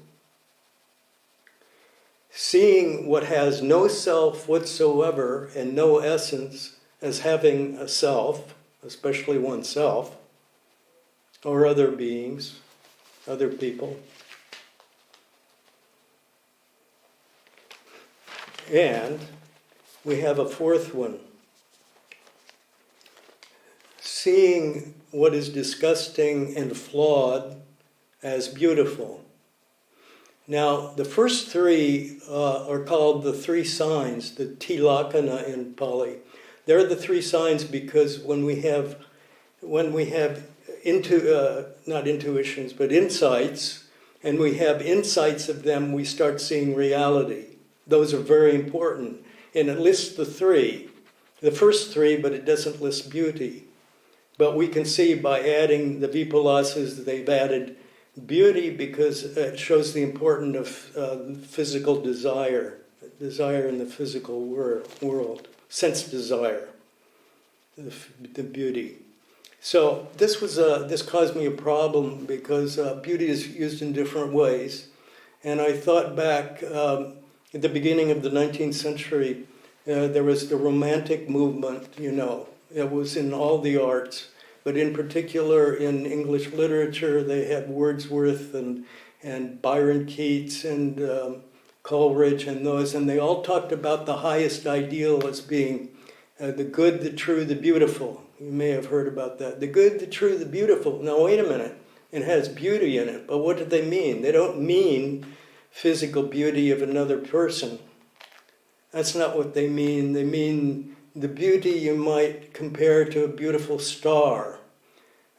seeing what has no self whatsoever and no essence as having a self, especially oneself, or other beings, other people. And we have a fourth one. Seeing what is disgusting and flawed as beautiful. Now, the first three are called the three signs, the tilakkhana in Pali. They're the three signs because when we have not intuitions, but insights, and we have insights of them, we start seeing reality. Those are very important. And it lists the first three, but it doesn't list beauty. But we can see by adding the vipalasas, they've added beauty because it shows the importance of physical desire in the physical world, sense desire, the beauty. So this caused me a problem because beauty is used in different ways. And I thought back, at the beginning of the 19th century, there was the Romantic movement, It was in all the arts, but in particular in English literature, they had Wordsworth and Byron Keats and Coleridge and those, and they all talked about the highest ideal as being the good, the true, the beautiful. You may have heard about that. The good, the true, the beautiful. Now, wait a minute. It has beauty in it, but what do they mean? They don't mean physical beauty of another person. That's not what they mean. They mean the beauty you might compare to a beautiful star,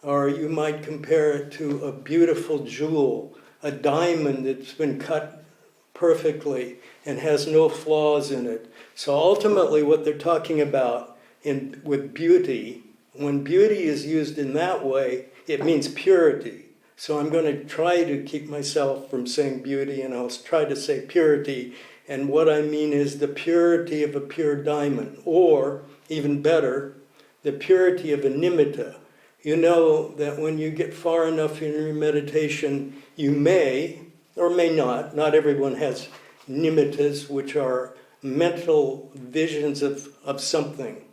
or you might compare it to a beautiful jewel, a diamond that's been cut perfectly and has no flaws in it. So ultimately what they're talking about with beauty, when beauty is used in that way, it means purity. So I'm going to try to keep myself from saying beauty, and I'll try to say purity. And what I mean is the purity of a pure diamond, or even better, the purity of a nimitta. You know that when you get far enough in your meditation, you may, or may not everyone has nimittas, which are mental visions of something.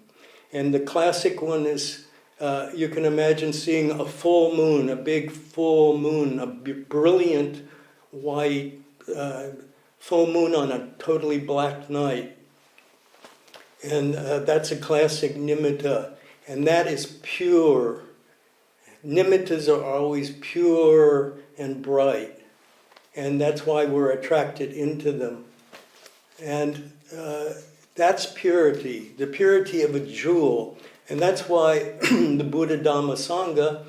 And the classic one is, you can imagine seeing a full moon, a big full moon, a brilliant white full moon on a totally black night. And that's a classic nimitta. And that is pure. Nimittas are always pure and bright. And that's why we're attracted into them. And that's purity, the purity of a jewel. And that's why the Buddha, Dhamma, Sangha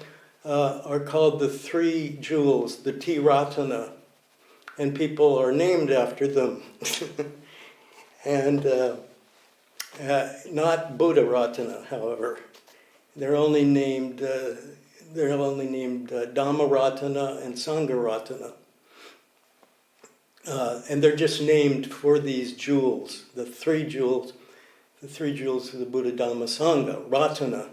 are called the three jewels, the Tiratana. And people are named after them. and not Buddha-ratana, however. They're only named Dhamma-ratana and Sangharatana. And they're just named for these jewels, the three jewels of the Buddha, Dhamma, Sangha, Ratana.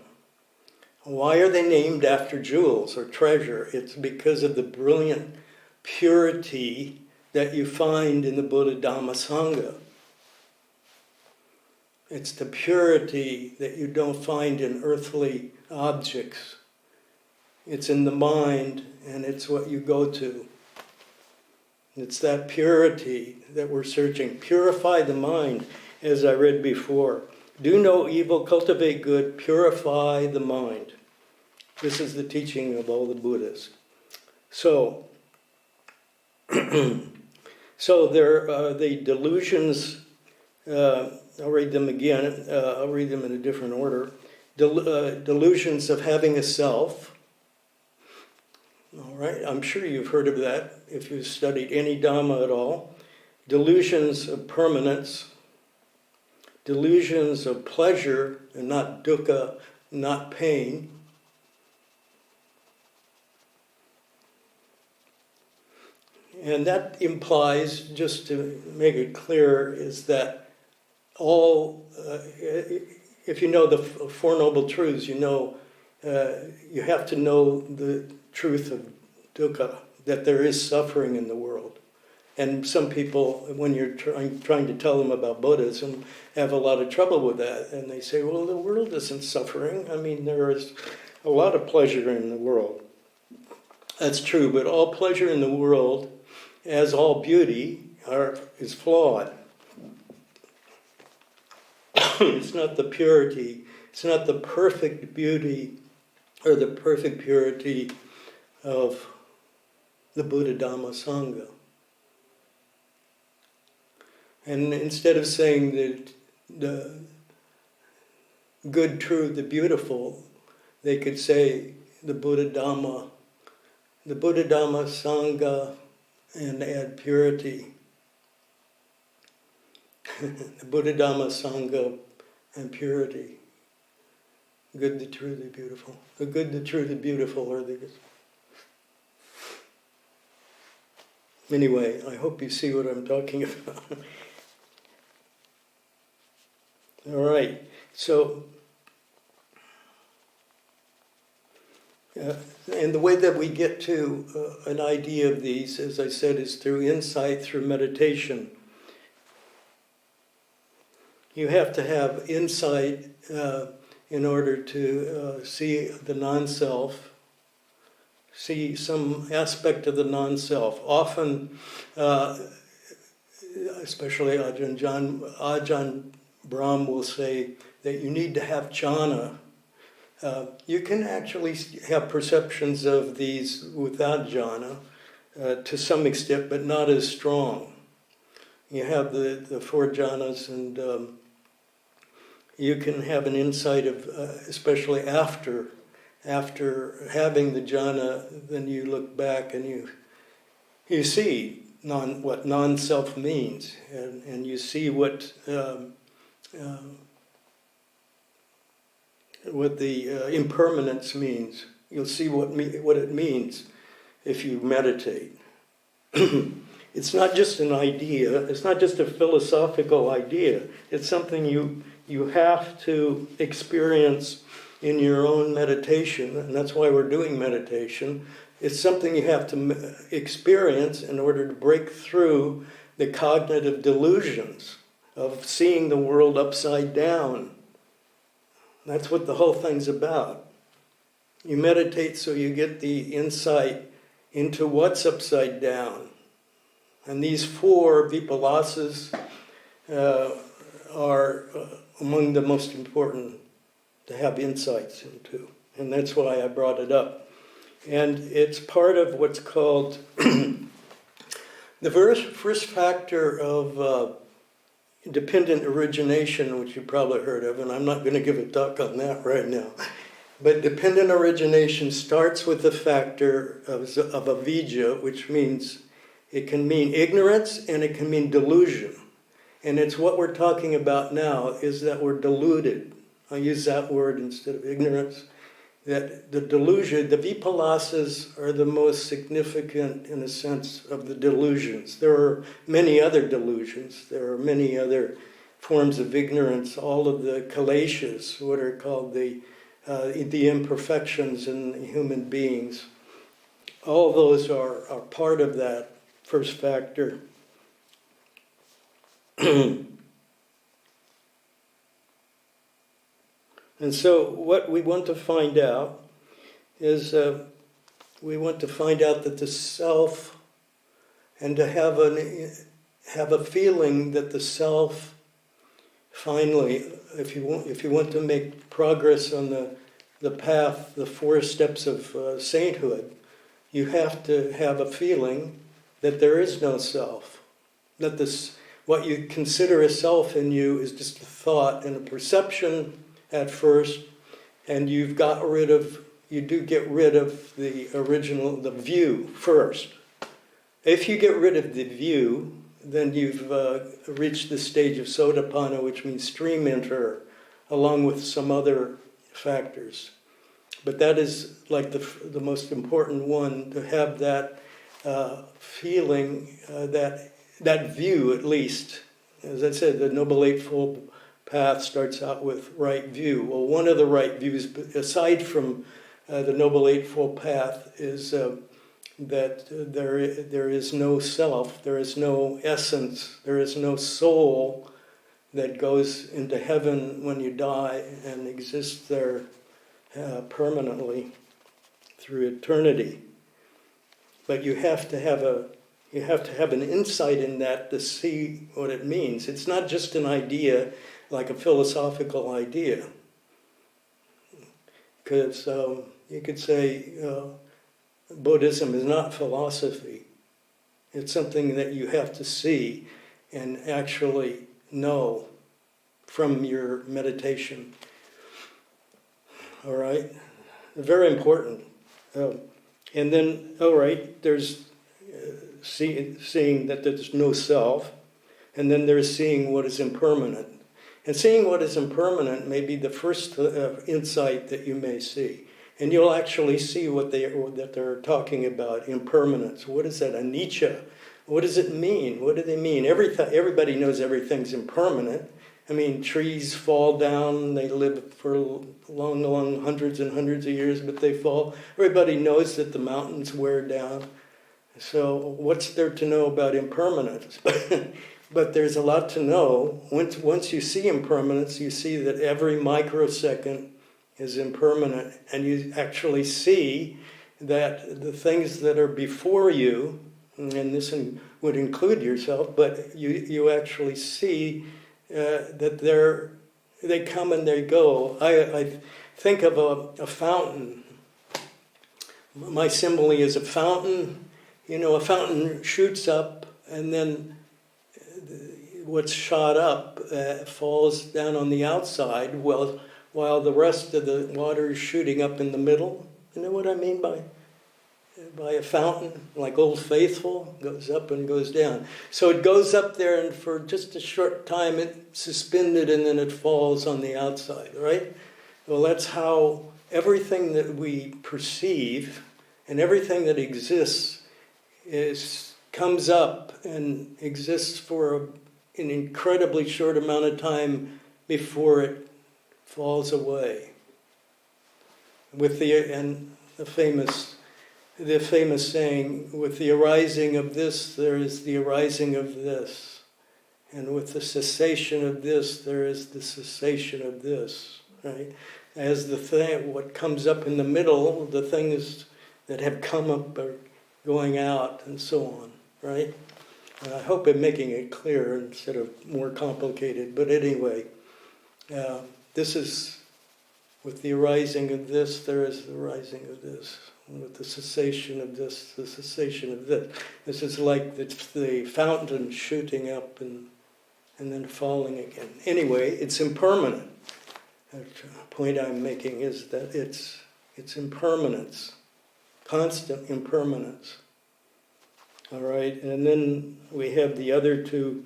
Why are they named after jewels or treasure? It's because of the brilliant purity that you find in the Buddha, Dhamma, Sangha. It's the purity that you don't find in earthly objects. It's in the mind, and it's what you go to. It's that purity that we're searching. Purify the mind, as I read before. Do no evil, cultivate good, purify the mind. This is the teaching of all the Buddhas. So there are the delusions. I'll read them again. I'll read them in a different order. Delusions of having a self. All right, I'm sure you've heard of that if you've studied any Dhamma at all. Delusions of permanence. Delusions of pleasure and not dukkha, not pain. And that implies, just to make it clear, is that all, if you know the Four Noble Truths, you know, you have to know the truth of dukkha, that there is suffering in the world. And some people, when you're trying to tell them about Buddhism, have a lot of trouble with that. And they say, well, the world isn't suffering. I mean, there is a lot of pleasure in the world. That's true, but all pleasure in the world, as all beauty, is flawed. It's not the purity, it's not the perfect beauty or the perfect purity of the Buddha, Dhamma, Sangha. And instead of saying that the good, true, the beautiful, they could say the Buddha, Dhamma, Sangha, and add purity. The Buddha, Dhamma, Sangha, and purity. Good, the true, the beautiful. The good, the true, the beautiful are the good. Anyway, I hope you see what I'm talking about. All right, so, and the way that we get to an idea of these, as I said, is through insight, through meditation. You have to have insight in order to see the non-self, see some aspect of the non-self. Often, especially Ajahn Brahm will say that you need to have jhana. You can actually have perceptions of these without jhana to some extent, but not as strong. You have the four jhanas, and you can have an insight of, especially after having the jhana, then you look back and you see what non-self means, and you see what the impermanence means. You'll see what it means if you meditate. It's not just an idea. It's not just a philosophical idea. It's something you have to experience in your own meditation, and that's why we're doing meditation. It's something you have to experience in order to break through the cognitive delusions of seeing the world upside down. That's what the whole thing's about. You meditate so you get the insight into what's upside down. And these four vipalasas are among the most important to have insights into. And that's why I brought it up. And it's part of what's called the first factor of dependent origination, which you probably heard of, and I'm not going to give a talk on that right now. But dependent origination starts with the factor of avijja, which means, it can mean ignorance and it can mean delusion. And it's what we're talking about now, is that we're deluded. I use that word instead of ignorance. That the delusion, the vipalasas are the most significant, in a sense, of the delusions. There are many other delusions. There are many other forms of ignorance. All of the kileshas, what are called the imperfections in human beings. All those are part of that first factor. And so what we want to find out is we want to find out that the self, and to have a feeling that the self finally, if you want to make progress on the path, the 4 steps of sainthood, you have to have a feeling that there is no self, that what you consider a self in you is just a thought and a perception at first, and you do get rid of the view first. If you get rid of the view, then you've reached the stage of sotapanna, which means stream enter, along with some other factors. But that is like the most important one, to have that feeling, that view at least. As I said, the Noble Eightfold Path starts out with right view. Well, one of the right views, aside from the Noble Eightfold Path, is that there is no self, there is no essence, there is no soul that goes into heaven when you die and exists there permanently through eternity. But you have to have an insight in that to see what it means. It's not just an idea, like a philosophical idea. Because you could say Buddhism is not philosophy. It's something that you have to see and actually know from your meditation. All right? Very important. And then, all right, there's seeing that there's no self, and then there's seeing what is impermanent. And seeing what is impermanent may be the first insight that you may see. And you'll actually see that they're talking about, impermanence. What is that, anicca? What does it mean? What do they mean? Everybody knows everything's impermanent. I mean, trees fall down, they live for long hundreds and hundreds of years, but they fall. Everybody knows that the mountains wear down. So what's there to know about impermanence? But there's a lot to know. Once you see impermanence, you see that every microsecond is impermanent, and you actually see that the things that are before you, and this would include yourself, but you actually see that they come and they go. I think of a fountain. My simile is a fountain. You know, a fountain shoots up, and then what's shot up falls down on the outside, while the rest of the water is shooting up in the middle. You know what I mean by a fountain? Like Old Faithful, goes up and goes down. So it goes up there, and for just a short time it's suspended, and then it falls on the outside, right? Well, that's how everything that we perceive and everything that exists comes up and exists for an incredibly short amount of time before it falls away. With the famous saying, with the arising of this, there is the arising of this, and with the cessation of this, there is the cessation of this. Right? As what comes up in the middle, the things that have come up are going out, and so on, right? I hope I'm making it clear instead of more complicated, but anyway, this is, with the arising of this, there is the rising of this. And with the cessation of this, the cessation of this. This is like the fountain shooting up and then falling again. Anyway, it's impermanent. The point I'm making is that it's impermanence. Constant impermanence. All right, and then we have the other two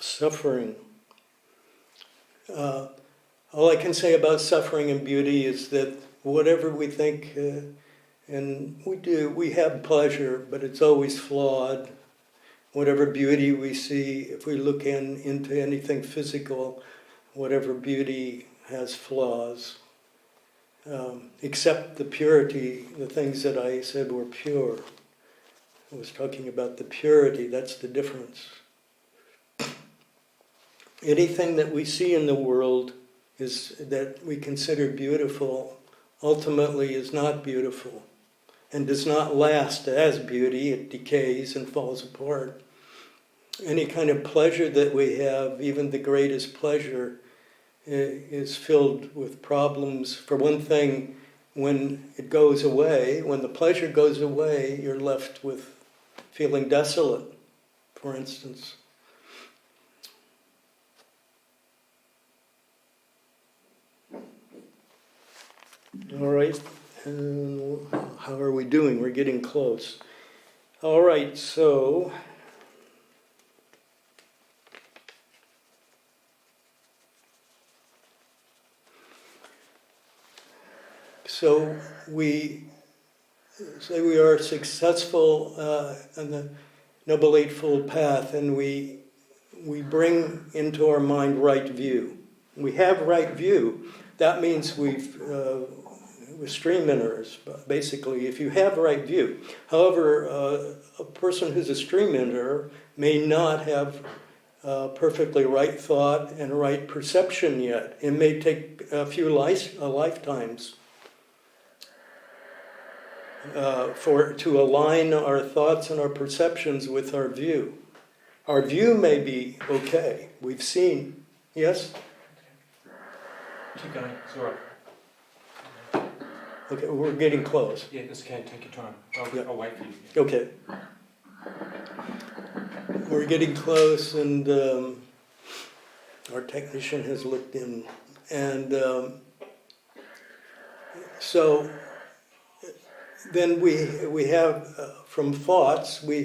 suffering. All I can say about suffering and beauty is that whatever we think, and we have pleasure, but it's always flawed. Whatever beauty we see, if we look into anything physical, whatever beauty has flaws. Except the purity, the things that I said were pure. I was talking about the purity, that's the difference. Anything that we see in the world is that we consider beautiful, ultimately is not beautiful and does not last as beauty. It decays and falls apart. Any kind of pleasure that we have, even the greatest pleasure, is filled with problems. For one thing, when it goes away, when the pleasure goes away, you're left with feeling desolate, for instance. All right, how are we doing? We're getting close. All right, so we say we are successful on the Noble Eightfold Path, and we bring into our mind right view. We have right view. That means we're stream enters, basically, if you have right view. However, a person who's a stream enterer may not have perfectly right thought and right perception yet. It may take a few lifetimes to align our thoughts and our perceptions with our view. Our view may be okay. We've seen, yes? Keep going, it's all right. Okay, we're getting close. Yeah, it's okay, take your time. I'll wait for you. Okay. We're getting close, and our technician has looked in. And so then we have, from thoughts, we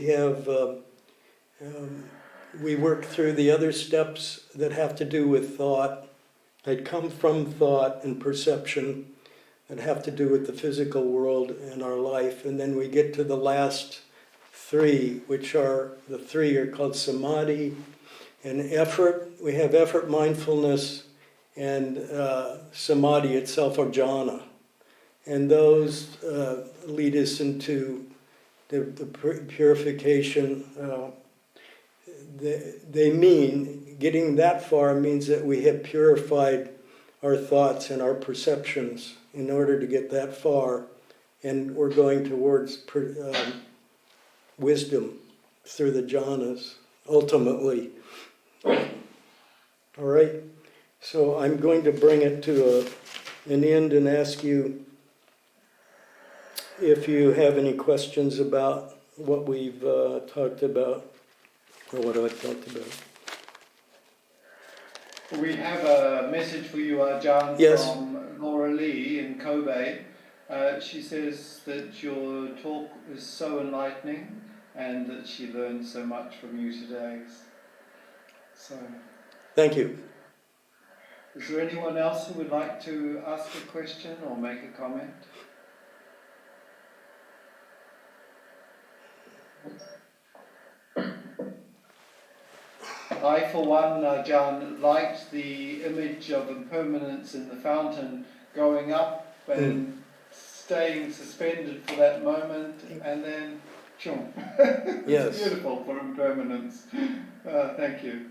work through the other steps that have to do with thought, that come from thought and perception, that have to do with the physical world and our life. And then we get to the last three, which are, the three are called samadhi and effort. We have effort, mindfulness, and samadhi itself, or jhana. And those lead us into the purification. They mean, getting that far means that we have purified our thoughts and our perceptions in order to get that far. And we're going towards wisdom through the jhanas, ultimately. All right? So I'm going to bring it to an end and ask you if you have any questions about what we've talked about, or what I've talked about. We have a message for you, Ajahn, Yes. from Laura Lee in Kobe. She says that your talk is so enlightening and that she learned so much from you today. So, Thank you. is there anyone else who would like to ask a question or make a comment? I, for one, Ajahn, liked the image of impermanence in the fountain going up and staying suspended for that moment, and then, chum. Yes. It's beautiful for impermanence. Thank you.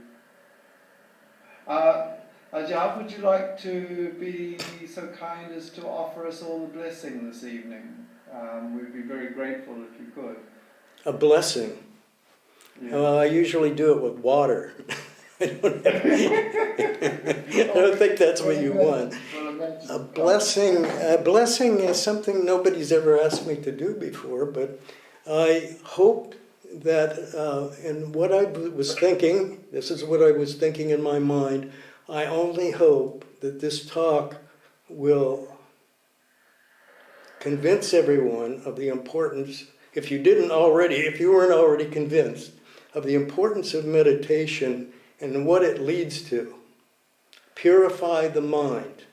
Ajahn, would you like to be so kind as to offer us all a blessing this evening? We'd be very grateful if you could. A blessing. Yeah. I usually do it with water. I don't think that's what you want. A blessing is something nobody's ever asked me to do before, but I hope that, and what I was thinking, this is what I was thinking in my mind, I only hope that this talk will convince everyone of the importance, if you weren't already convinced, of the importance of meditation and what it leads to. Purify the mind.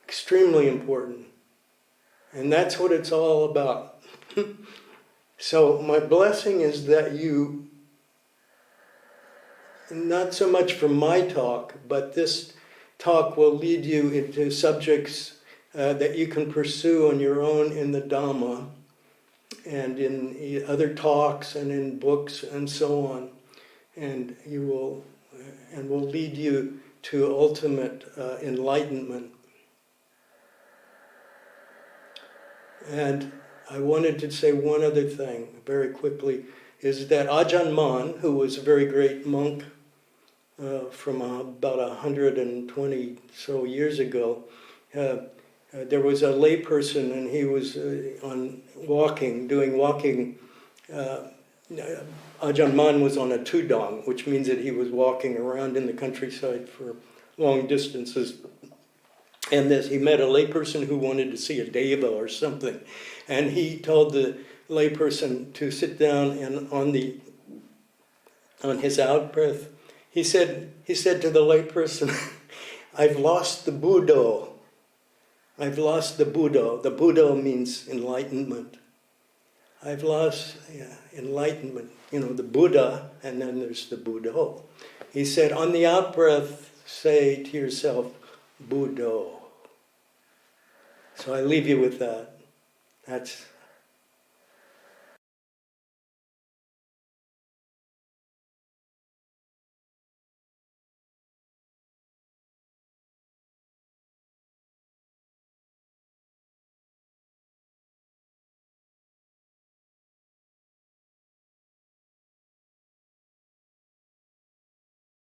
Extremely important. And that's what it's all about. So my blessing is that you, not so much from my talk, but this talk will lead you into subjects that you can pursue on your own in the Dhamma and in other talks and in books and so on. And will lead you to ultimate enlightenment. And I wanted to say one other thing very quickly, is that Ajahn Mun, who was a very great monk from about 120 so years ago, there was a layperson and he was doing walking. Ajahn Mun was on a tudong, which means that he was walking around in the countryside for long distances. And he met a layperson who wanted to see a deva or something. And he told the layperson to sit down and on his out-breath, he said to the layperson, I've lost the Buddha. I've lost the Buddha. The Buddha means enlightenment. I've lost enlightenment. The Buddha, and then there's the Buddha. He said, on the out-breath, say to yourself, Buddha. So I leave you with that. That's